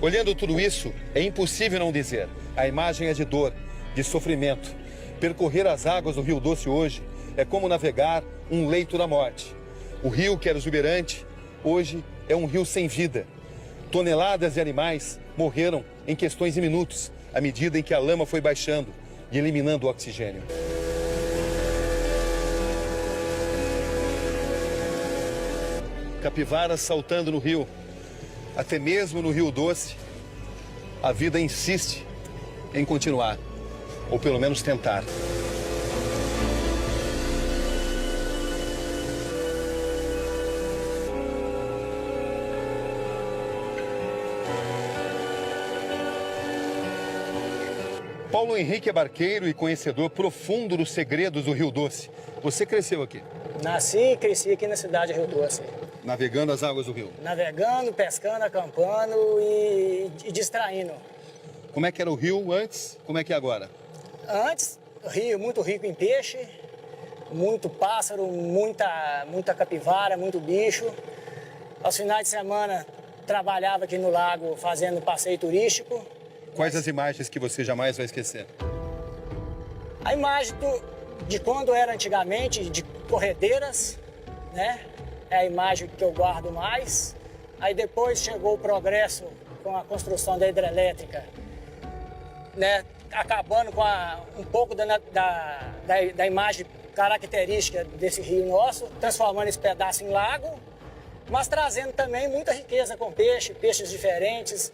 Olhando tudo isso, é impossível não dizer. A imagem é de dor, de sofrimento. Percorrer as águas do Rio Doce hoje é como navegar um leito da morte. O rio, que era exuberante, hoje é um rio sem vida. Toneladas de animais morreram em questões de minutos, à medida em que a lama foi baixando e eliminando o oxigênio. Capivaras saltando no rio. Até mesmo no Rio Doce, a vida insiste em continuar, ou pelo menos tentar. Paulo Henrique é barqueiro e conhecedor profundo dos segredos do Rio Doce. Você cresceu aqui?
Nasci e cresci aqui na cidade de Rio Doce.
Navegando as águas do rio?
Navegando, pescando, acampando e distraindo.
Como é que era o rio antes? Como é que é agora?
Antes, rio muito rico em peixe, muito pássaro, muita capivara, muito bicho. Aos finais de semana, trabalhava aqui no lago fazendo passeio turístico.
Quais as imagens que você jamais vai esquecer?
A imagem de quando era antigamente, de corredeiras, né? É a imagem que eu guardo mais. Aí depois chegou o progresso com a construção da hidrelétrica, né? Acabando com um pouco da imagem característica desse rio nosso, transformando esse pedaço em lago, mas trazendo também muita riqueza com peixes diferentes.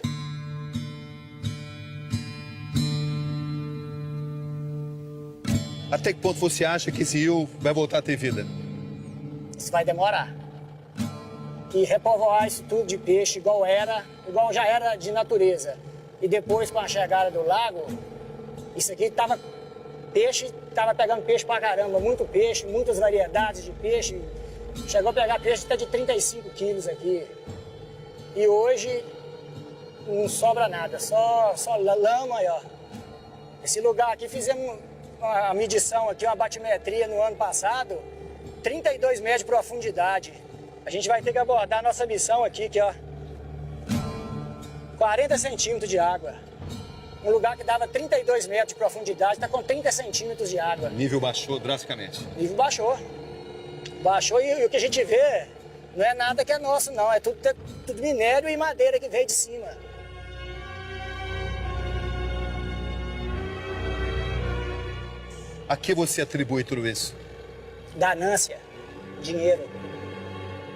Até que ponto você acha que esse rio vai voltar a ter vida?
Isso vai demorar. E repovoar isso tudo de peixe igual já era de natureza. E depois, com a chegada do lago, isso aqui tava pegando peixe pra caramba, muito peixe, muitas variedades de peixe, Chegou a pegar peixe até de 35 quilos aqui. E hoje não sobra nada, só lama aí, ó. Esse lugar aqui fizemos uma medição aqui, uma batimetria no ano passado, 32 metros de profundidade. A gente vai ter que abordar a nossa missão aqui, ó. 40 centímetros de água. Um lugar que dava 32 metros de profundidade, está com 30 centímetros de água.
O nível baixou drasticamente.
O nível baixou. Baixou e o que a gente vê não é nada que é nosso, não. É tudo minério e madeira que veio de cima.
A que você atribui tudo isso?
Ganância, dinheiro.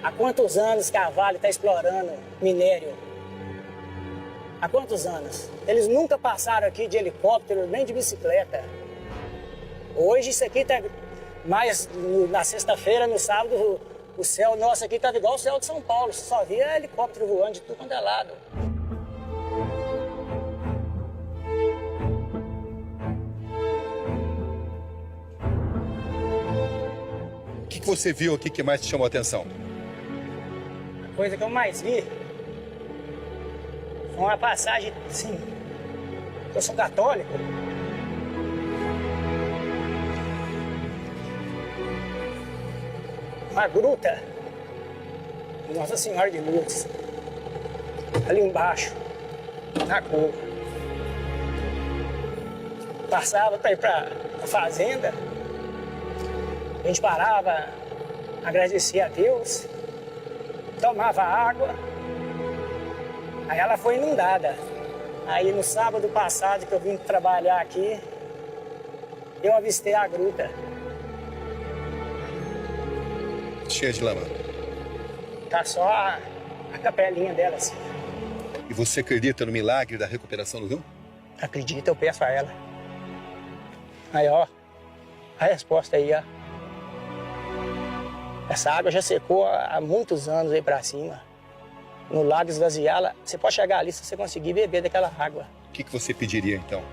Há quantos anos que a Vale está explorando minério? Há quantos anos? Eles nunca passaram aqui de helicóptero, nem de bicicleta. Hoje isso aqui está mais na sexta-feira, no sábado, o céu nosso aqui estava igual o céu de São Paulo. Você só via helicóptero voando de tudo quanto é lado.
O que você viu aqui que mais te chamou a atenção?
A coisa que eu mais vi foi uma passagem, assim, eu sou católico. Uma gruta, Nossa Senhora de Lourdes, ali embaixo, na curva. Passava para ir para a fazenda, a gente parava, agradecia a Deus, tomava água, aí ela foi inundada. Aí no sábado passado que eu vim trabalhar aqui, eu avistei a gruta.
Cheia de lama.
Tá só a capelinha dela, assim.
E você acredita no milagre da recuperação do rio?
Acredita, eu peço a ela. Aí, ó, a resposta aí, ó. Essa água já secou há muitos anos aí pra cima. No lago esvaziá-la, você pode chegar ali se você conseguir beber daquela água.
O que você pediria, então?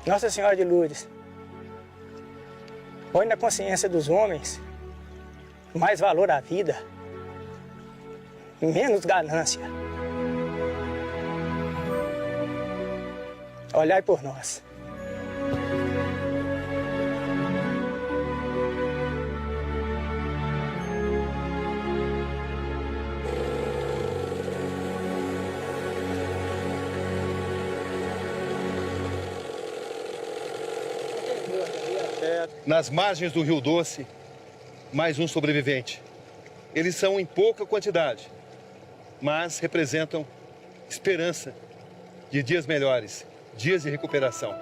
Nossa Senhora de Lourdes, põe na consciência dos homens mais valor à vida, menos ganância. Olhai por nós.
Nas margens do Rio Doce, mais um sobrevivente. Eles são em pouca quantidade, mas representam esperança de dias melhores, dias de recuperação.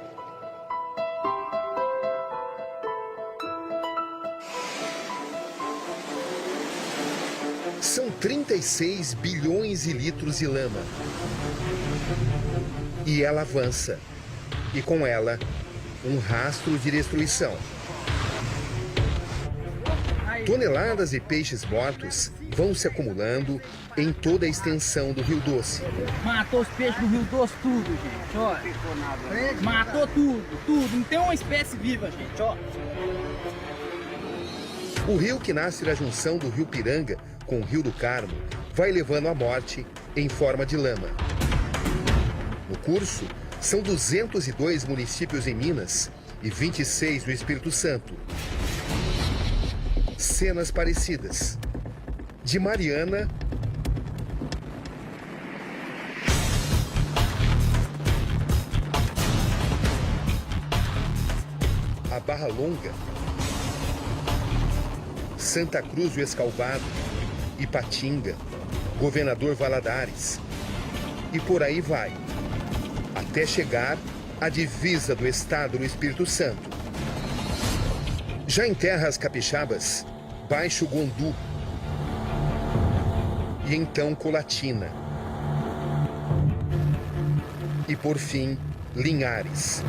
São 36 bilhões de litros de lama. E ela avança. E com ela, um rastro de destruição. Toneladas de peixes mortos vão se acumulando em toda a extensão do Rio Doce.
Matou os peixes do Rio Doce tudo, gente, ó. Matou tudo. Não tem uma espécie viva, gente, ó.
O rio que nasce da junção do Rio Piranga com o Rio do Carmo vai levando à morte em forma de lama. No curso, são 202 municípios em Minas e 26 no Espírito Santo. Cenas parecidas. De Mariana a Barra Longa, Santa Cruz do Escalvado, Ipatinga, Governador Valadares. E por aí vai, até chegar à divisa do estado do Espírito Santo. Já em terras capixabas, Baixo Gondu e então Colatina. E por fim, Linhares.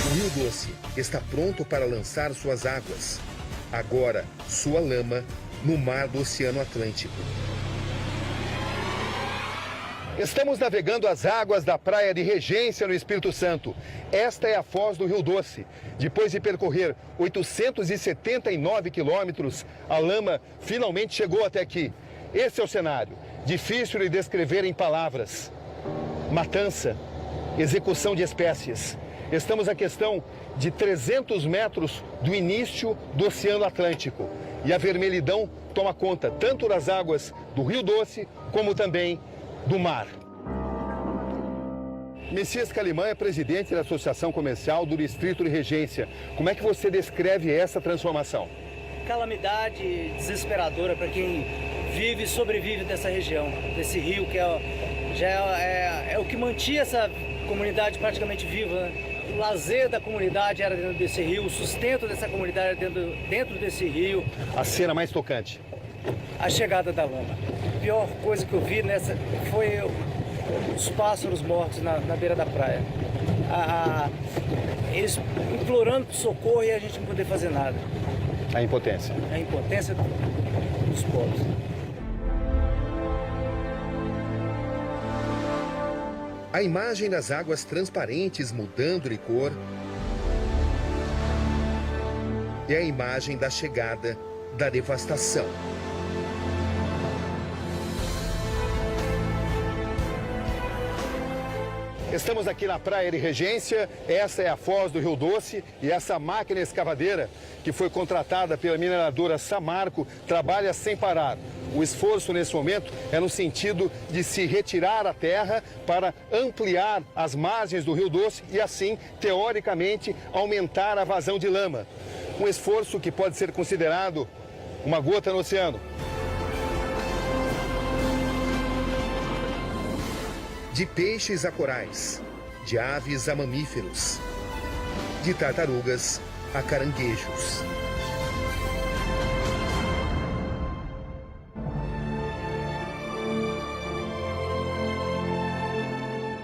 O Rio Doce está pronto para lançar suas águas, agora sua lama, no mar do Oceano Atlântico.
Estamos navegando as águas da praia de Regência, no Espírito Santo. Esta é a foz do Rio Doce. Depois de percorrer 879 quilômetros, a lama finalmente chegou até aqui. Esse é o cenário, difícil de descrever em palavras. Matança, execução de espécies. Estamos a questão de 300 metros do início do Oceano Atlântico. E a vermelhidão toma conta tanto das águas do Rio Doce, como também do mar. Messias Calimã é presidente da Associação Comercial do Distrito de Regência. Como é que você descreve essa transformação?
Calamidade desesperadora para quem vive e sobrevive dessa região, desse rio que é o que mantinha essa comunidade praticamente viva, né? O lazer da comunidade era dentro desse rio, o sustento dessa comunidade era dentro desse rio.
A cena mais tocante?
A chegada da lama. A pior coisa que eu vi foi os pássaros mortos na beira da praia. Eles implorando por socorro e a gente não poder fazer nada.
A impotência.
A impotência dos povos.
A imagem das águas transparentes mudando de cor é a imagem da chegada da devastação.
Estamos aqui na praia de Regência, essa é a foz do Rio Doce e essa máquina escavadeira que foi contratada pela mineradora Samarco trabalha sem parar. O esforço nesse momento é no sentido de se retirar a terra para ampliar as margens do Rio Doce e assim, teoricamente, aumentar a vazão de lama. Um esforço que pode ser considerado uma gota no oceano.
De peixes a corais, de aves a mamíferos, de tartarugas a caranguejos.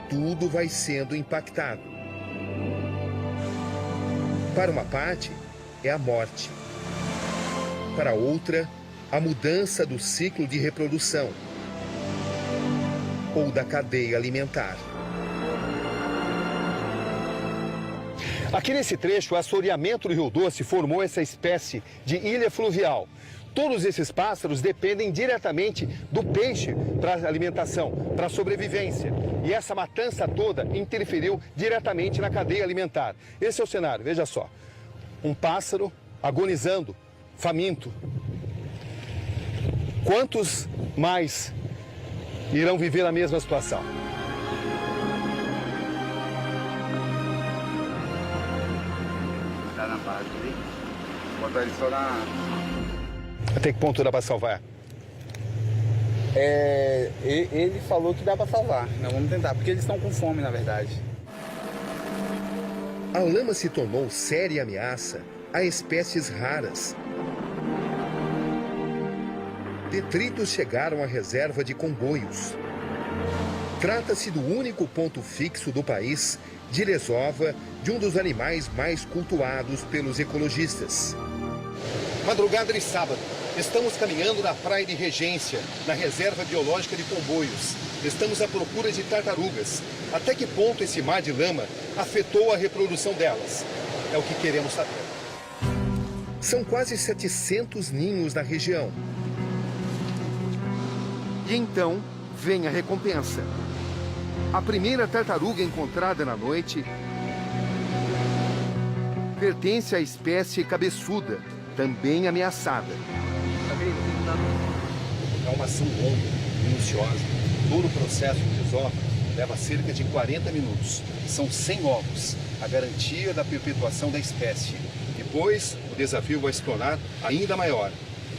Tudo vai sendo impactado. Para uma parte, é a morte. Para outra, a mudança do ciclo de reprodução ou da cadeia alimentar.
Aqui nesse trecho, o assoreamento do Rio Doce formou essa espécie de ilha fluvial. Todos esses pássaros dependem diretamente do peixe para alimentação, para sobrevivência. E essa matança toda interferiu diretamente na cadeia alimentar. Esse é o cenário, veja só. Um pássaro agonizando, faminto. Quantos mais irão viver a mesma situação?
Tá na base ali. Botar ele só na...
Até que ponto dá para salvar?
Ele falou que dá para salvar. Nós vamos tentar, porque eles estão com fome, na verdade.
A lama se tornou séria ameaça a espécies raras. Detritos chegaram à reserva de Congonhos. Trata-se do único ponto fixo do país de desova de um dos animais mais cultuados pelos ecologistas.
Madrugada de sábado, estamos caminhando na praia de Regência, na reserva biológica de Congonhos. Estamos à procura de tartarugas. Até que ponto esse mar de lama afetou a reprodução delas? É o que queremos saber.
São quase 700 ninhos na região. E então vem a recompensa. A primeira tartaruga encontrada na noite pertence à espécie cabeçuda, também ameaçada.
É uma ação longa, minuciosa. Todo o processo de desova leva cerca de 40 minutos. São 100 ovos, a garantia da perpetuação da espécie. Depois, o desafio vai se tornar ainda maior.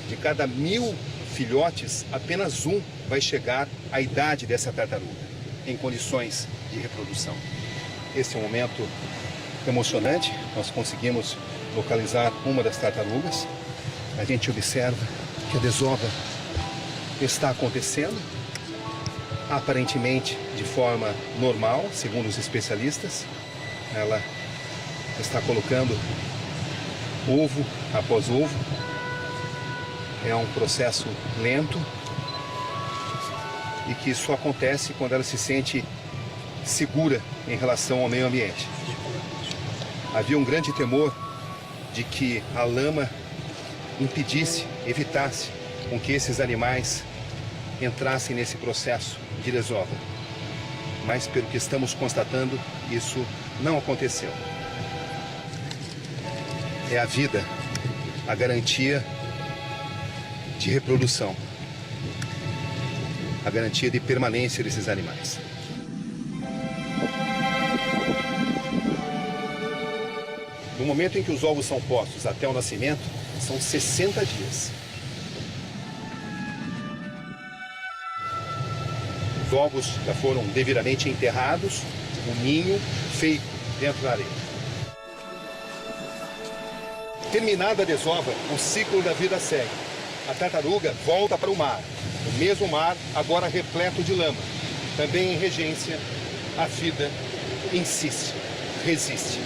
De cada 1000 filhotes, apenas um vai chegar à idade dessa tartaruga, em condições de reprodução. Esse é um momento emocionante. Nós conseguimos localizar uma das tartarugas. A gente observa que a desova está acontecendo, aparentemente de forma normal, segundo os especialistas. Ela está colocando ovo após ovo. É um processo lento. e que só acontece quando ela se sente segura em relação ao meio ambiente. Havia um grande temor de que a lama impedisse, evitasse com que esses animais entrassem nesse processo de desova. Mas, pelo que estamos constatando, isso não aconteceu. É a vida, a garantia de reprodução, a garantia de permanência desses animais. No momento em que os ovos são postos até o nascimento, são 60 dias. Os ovos já foram devidamente enterrados, o ninho feito dentro da areia. Terminada a desova, o ciclo da vida segue. A tartaruga volta para o mar. O mesmo mar, agora repleto de lama. Também em regência, a vida insiste, resiste.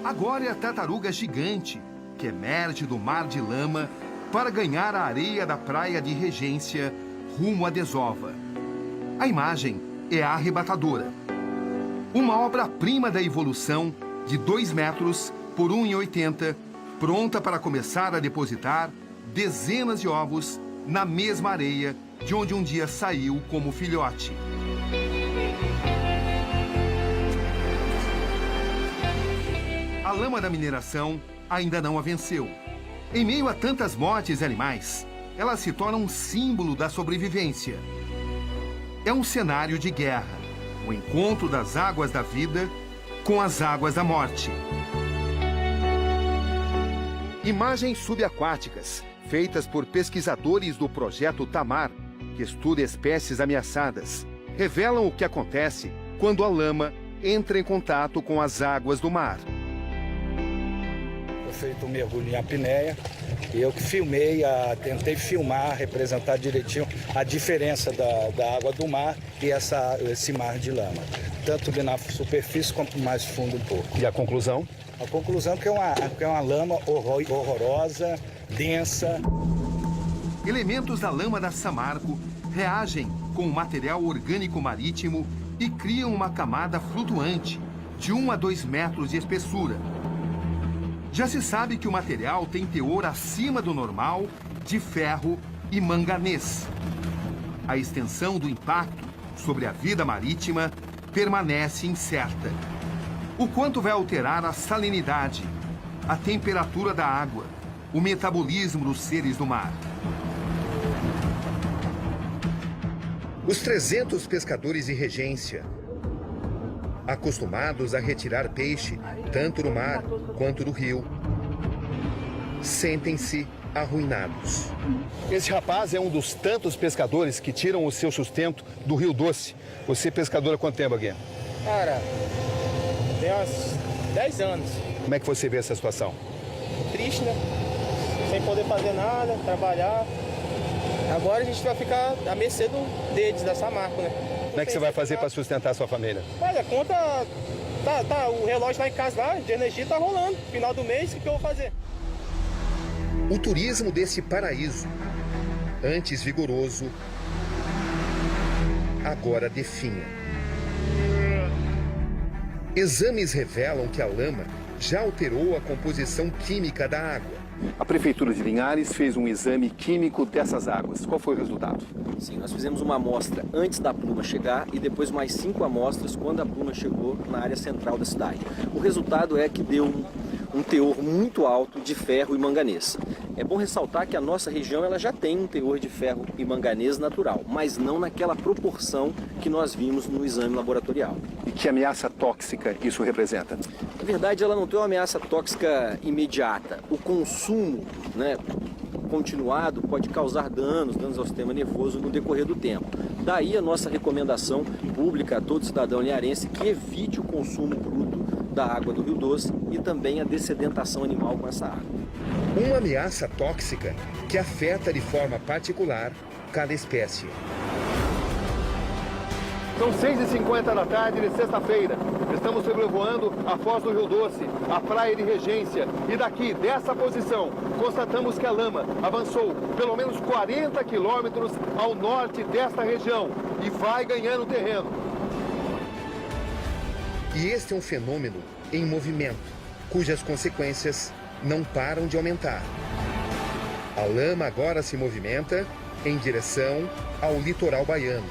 Agora é a tartaruga gigante que emerge do mar de lama para ganhar a areia da praia de Regência rumo à desova. A imagem é arrebatadora. Uma obra-prima da evolução de 2 metros por 1,80, pronta para começar a depositar dezenas de ovos na mesma areia de onde um dia saiu como filhote. A lama da mineração ainda não a venceu. Em meio a tantas mortes de animais, ela se torna um símbolo da sobrevivência. É um cenário de guerra, o encontro das águas da vida com as águas da morte. Imagens subaquáticas, feitas por pesquisadores do projeto Tamar, que estuda espécies ameaçadas, revelam o que acontece quando a lama entra em contato com as águas do mar.
Foi feito um mergulho em apneia e eu que filmei, tentei filmar, representar direitinho a diferença da água do mar e esse mar de lama. Tanto na superfície quanto mais fundo um pouco.
E a conclusão?
A conclusão é que é uma lama horrorosa, densa.
Elementos da lama da Samarco reagem com o material orgânico marítimo e criam uma camada flutuante de 1 a 2 metros de espessura. Já se sabe que o material tem teor acima do normal de ferro e manganês. A extensão do impacto sobre a vida marítima permanece incerta. O quanto vai alterar a salinidade, a temperatura da água, o metabolismo dos seres do mar. Os 300 pescadores de Regência, acostumados a retirar peixe tanto do mar quanto do rio, sentem-se arruinados. Esse rapaz é um dos tantos pescadores que tiram o seu sustento do Rio Doce. Você é pescador há quanto tempo aqui?
Cara, tem uns 10 anos.
Como é que você vê essa situação?
Triste, né? Sem poder fazer nada, trabalhar. Agora a gente vai ficar à mercê deles, da Samarco, né?
Como é que você vai fazer para sustentar a sua família?
Olha, a conta, o relógio lá em casa lá, de energia tá rolando. Final do mês, o que eu vou fazer?
O turismo desse paraíso, antes vigoroso, agora definha. Exames revelam que a lama já alterou a composição química da água. A Prefeitura de Linhares fez um exame químico dessas águas. Qual foi o resultado?
Sim, nós fizemos uma amostra antes da pluma chegar e depois mais 5 amostras quando a pluma chegou na área central da cidade. O resultado é que deu um teor muito alto de ferro e manganês. É bom ressaltar que a nossa região ela já tem um teor de ferro e manganês natural, mas não naquela proporção que nós vimos no exame laboratorial.
E que ameaça tóxica isso representa?
Na verdade, ela não tem uma ameaça tóxica imediata. O consumo, continuado pode causar danos ao sistema nervoso no decorrer do tempo. Daí a nossa recomendação pública a todo cidadão linharense que evite o consumo bruto da água do Rio Doce e também a dessedentação animal com essa água.
Uma ameaça tóxica que afeta de forma particular cada espécie. São 6h50 da tarde de sexta-feira. Estamos sobrevoando a Foz do Rio Doce, a praia de Regência. E daqui, dessa posição, constatamos que a lama avançou pelo menos 40 quilômetros ao norte desta região e vai ganhando terreno.
E este é um fenômeno em movimento, cujas consequências não param de aumentar. A lama agora se movimenta em direção ao litoral baiano.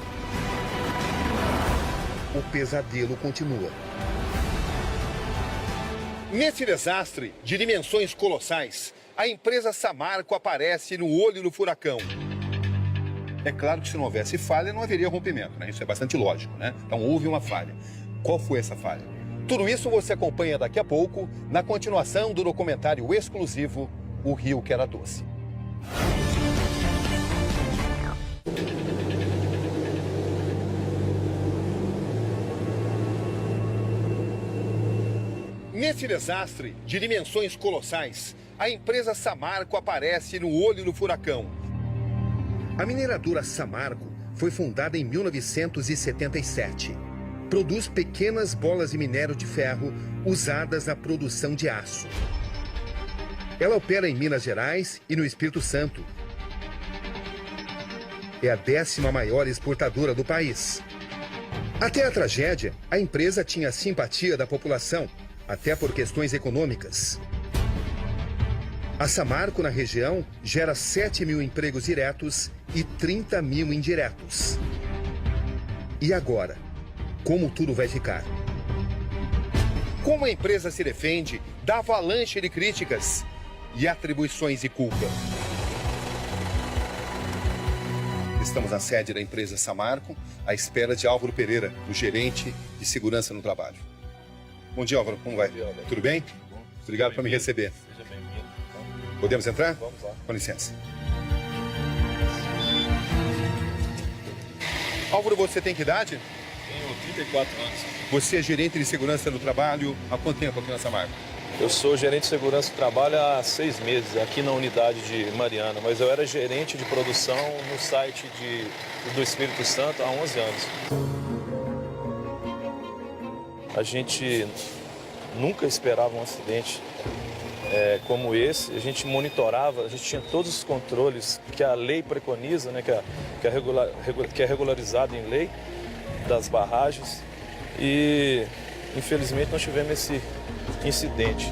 O pesadelo continua.
Nesse desastre de dimensões colossais, a empresa Samarco aparece no olho do furacão. É claro que se não houvesse falha, não haveria rompimento, né? Isso é bastante lógico, né? Então houve uma falha. Qual foi essa falha? Tudo isso você acompanha daqui a pouco, na continuação do documentário exclusivo O Rio que Era Doce. Nesse desastre de dimensões colossais, a empresa Samarco aparece no olho do furacão.
A mineradora Samarco foi fundada em 1977. Produz pequenas bolas de minério de ferro usadas na produção de aço. Ela opera em Minas Gerais e no Espírito Santo. É a 10ª maior exportadora do país. Até a tragédia, a empresa tinha a simpatia da população, até por questões econômicas. A Samarco, na região, gera 7 mil empregos diretos e 30 mil indiretos. E agora? Como tudo vai ficar?
Como a empresa se defende da avalanche de críticas e atribuições de culpa? Estamos na sede da empresa Samarco, à espera de Álvaro Pereira, o gerente de segurança no trabalho. Bom dia, Álvaro. Como vai? Dia, tudo bem? Obrigado por me receber.
Seja bem-vindo.
Podemos entrar?
Vamos lá.
Com licença. Álvaro, você tem que idade?
Tenho 34 anos.
Você é gerente de segurança no trabalho há quanto tempo aqui na Samarco?
Eu sou gerente de segurança do trabalho há 6 meses, aqui na unidade de Mariana, mas eu era gerente de produção no site do Espírito Santo há 11 anos. A gente nunca esperava um acidente como esse. A gente monitorava, a gente tinha todos os controles que a lei preconiza, né, que é regularizado em lei das barragens. E, infelizmente, nós tivemos esse incidente.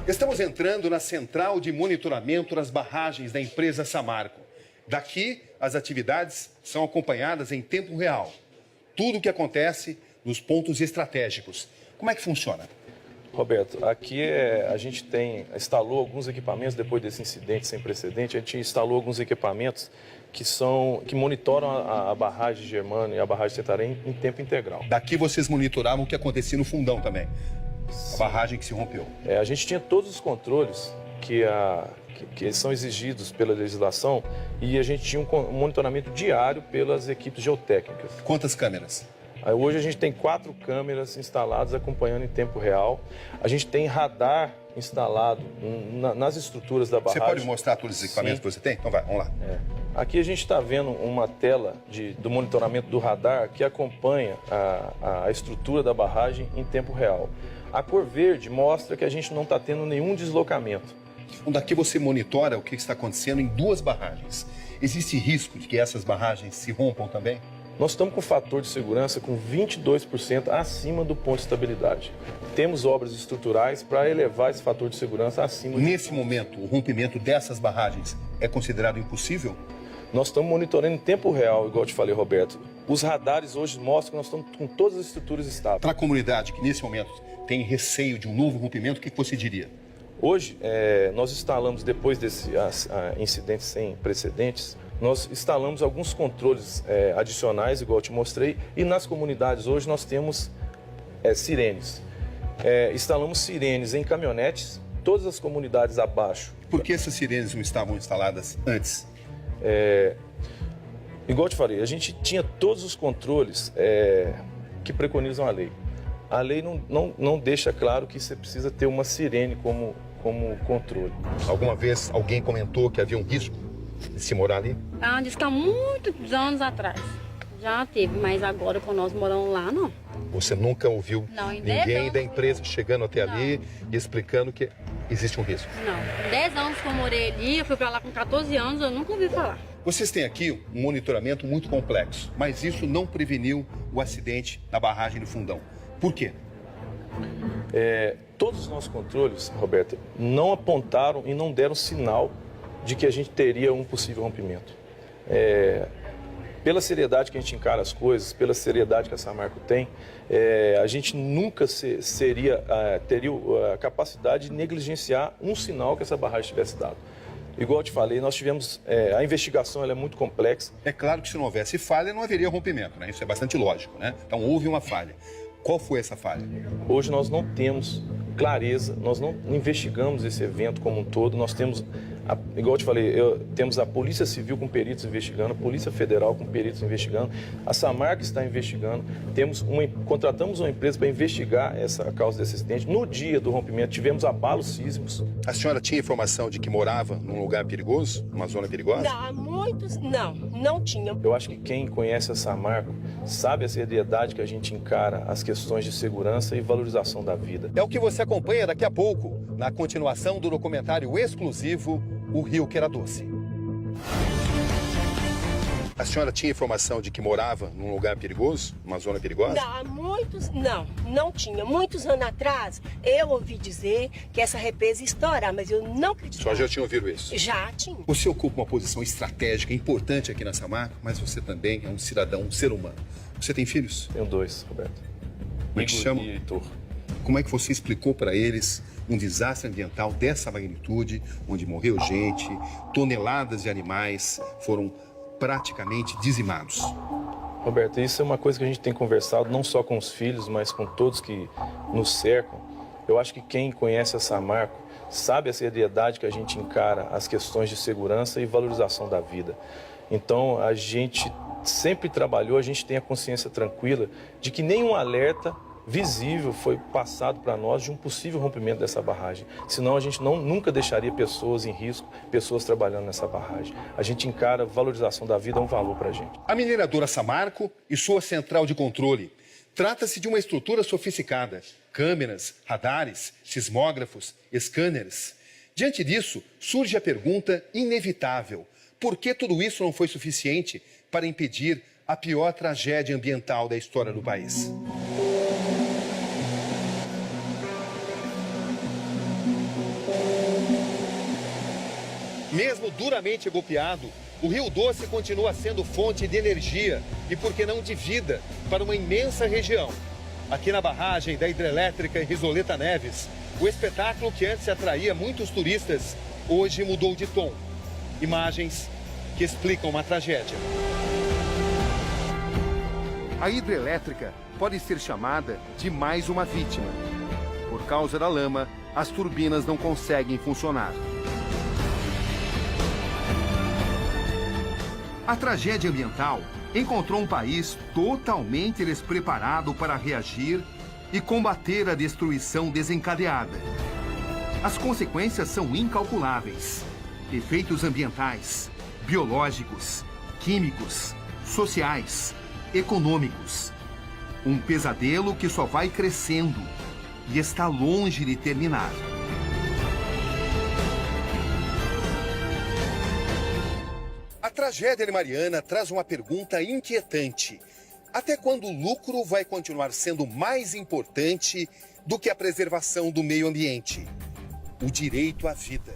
Estamos entrando na central de monitoramento das barragens da empresa Samarco. Daqui, as atividades são acompanhadas em tempo real. Tudo o que acontece nos pontos estratégicos. Como é que funciona?
Roberto, aqui a gente instalou alguns equipamentos, depois desse incidente sem precedente, a gente instalou alguns equipamentos que monitoram a barragem de Germano e a barragem de Santarém em tempo integral.
Daqui vocês monitoravam o que acontecia no fundão também? A barragem que se rompeu.
A gente tinha todos os controles que são exigidos pela legislação e a gente tinha um monitoramento diário pelas equipes geotécnicas.
Quantas câmeras?
Hoje a gente tem 4 câmeras instaladas acompanhando em tempo real. A gente tem radar instalado nas estruturas da barragem.
Você pode mostrar todos os equipamentos que você tem? Então vai, vamos lá.
Aqui a gente está vendo uma tela do monitoramento do radar que acompanha a estrutura da barragem em tempo real. A cor verde mostra que a gente não está tendo nenhum deslocamento.
Daqui você monitora o que está acontecendo em 2 barragens. Existe risco de que essas barragens se rompam também?
Nós estamos com fator de segurança com 22% acima do ponto de estabilidade. Temos obras estruturais para elevar esse fator de segurança acima.
Nesse momento, o rompimento dessas barragens é considerado impossível?
Nós estamos monitorando em tempo real, igual eu te falei, Roberto. Os radares hoje mostram que nós estamos com todas as estruturas estáveis.
Para a comunidade que nesse momento tem receio de um novo rompimento, o que você diria?
Hoje, nós instalamos, depois desse incidente sem precedentes, nós instalamos alguns controles adicionais, igual eu te mostrei, e nas comunidades hoje nós temos sirenes. Instalamos sirenes em caminhonetes, todas as comunidades abaixo.
Por que essas sirenes não estavam instaladas antes?
Igual eu te falei, a gente tinha todos os controles que preconizam a lei. A lei não deixa claro que você precisa ter uma sirene como como controle.
Alguma vez alguém comentou que havia um risco de se morar ali?
Ah, diz que há muitos anos atrás já teve, mas agora quando nós moramos lá, não.
Você nunca ouviu
Não, em
ninguém
10 anos
da empresa chegando até ali e explicando que existe um risco?
Não. Em 10 anos que eu morei ali, eu fui pra lá com 14 anos, eu nunca ouvi falar.
Vocês têm aqui um monitoramento muito complexo, mas isso não preveniu o acidente na barragem do Fundão. Por quê?
Todos os nossos controles, Roberto, não apontaram e não deram sinal de que a gente teria um possível rompimento. Pela seriedade que a gente encara as coisas, pela seriedade que a Samarco tem, a gente nunca teria a capacidade de negligenciar um sinal que essa barragem tivesse dado. Igual eu te falei, nós tivemos... a investigação ela é muito complexa.
É claro que se não houvesse falha, não haveria rompimento, né? Isso é bastante lógico, né? Então houve uma falha. Qual foi essa falha?
Hoje nós não temos clareza, nós não investigamos esse evento como um todo, nós temos, igual eu te falei, temos a Polícia Civil com peritos investigando, a Polícia Federal com peritos investigando, a Samarco está investigando, contratamos uma empresa para investigar a causa desse acidente. No dia do rompimento tivemos abalos sísmicos.
A senhora tinha informação de que morava num lugar perigoso, numa zona perigosa?
Não tinha.
Eu acho que quem conhece a Samarco sabe a seriedade que a gente encara as questões de segurança e valorização da vida.
É o que você acompanha daqui a pouco, na continuação do documentário exclusivo O Rio que Era Doce. A senhora tinha informação de que morava num lugar perigoso, numa zona perigosa?
Não tinha. Muitos anos atrás, eu ouvi dizer que essa represa ia estourar, mas eu não acredito.
A senhora já tinha ouvido isso?
Já tinha.
Você ocupa uma posição estratégica importante aqui na Samarco, mas você também é um cidadão, um ser humano. Você tem filhos?
Tenho 2, Roberto.
Como é que chama?
E Heitor.
Como é que você explicou para eles um desastre ambiental dessa magnitude, onde morreu gente, toneladas de animais foram praticamente dizimados?
Roberto, isso é uma coisa que a gente tem conversado não só com os filhos, mas com todos que nos cercam. Eu acho que quem conhece a Samarco sabe a seriedade que a gente encara as questões de segurança e valorização da vida. Então, a gente sempre trabalhou, a gente tem a consciência tranquila de que nenhum alerta visível foi passado para nós de um possível rompimento dessa barragem. Senão a gente nunca deixaria pessoas em risco, pessoas trabalhando nessa barragem. A gente encara a valorização da vida, é um valor para a gente.
A mineradora Samarco e sua central de controle. Trata-se de uma estrutura sofisticada. Câmeras, radares, sismógrafos, scanners. Diante disso, surge a pergunta inevitável. Por que tudo isso não foi suficiente para impedir a pior tragédia ambiental da história do país? Mesmo duramente golpeado, o Rio Doce continua sendo fonte de energia e, por que não, de vida para uma imensa região. Aqui na barragem da hidrelétrica Risoleta Neves, o espetáculo que antes atraía muitos turistas, hoje mudou de tom. Imagens que explicam uma tragédia. A hidrelétrica pode ser chamada de mais uma vítima. Por causa da lama, as turbinas não conseguem funcionar. A tragédia ambiental encontrou um país totalmente despreparado para reagir e combater a destruição desencadeada. As consequências são incalculáveis. Efeitos ambientais, biológicos, químicos, sociais, econômicos. Um pesadelo que só vai crescendo e está longe de terminar. A tragédia de Mariana traz uma pergunta inquietante. Até quando o lucro vai continuar sendo mais importante do que a preservação do meio ambiente? O direito à vida.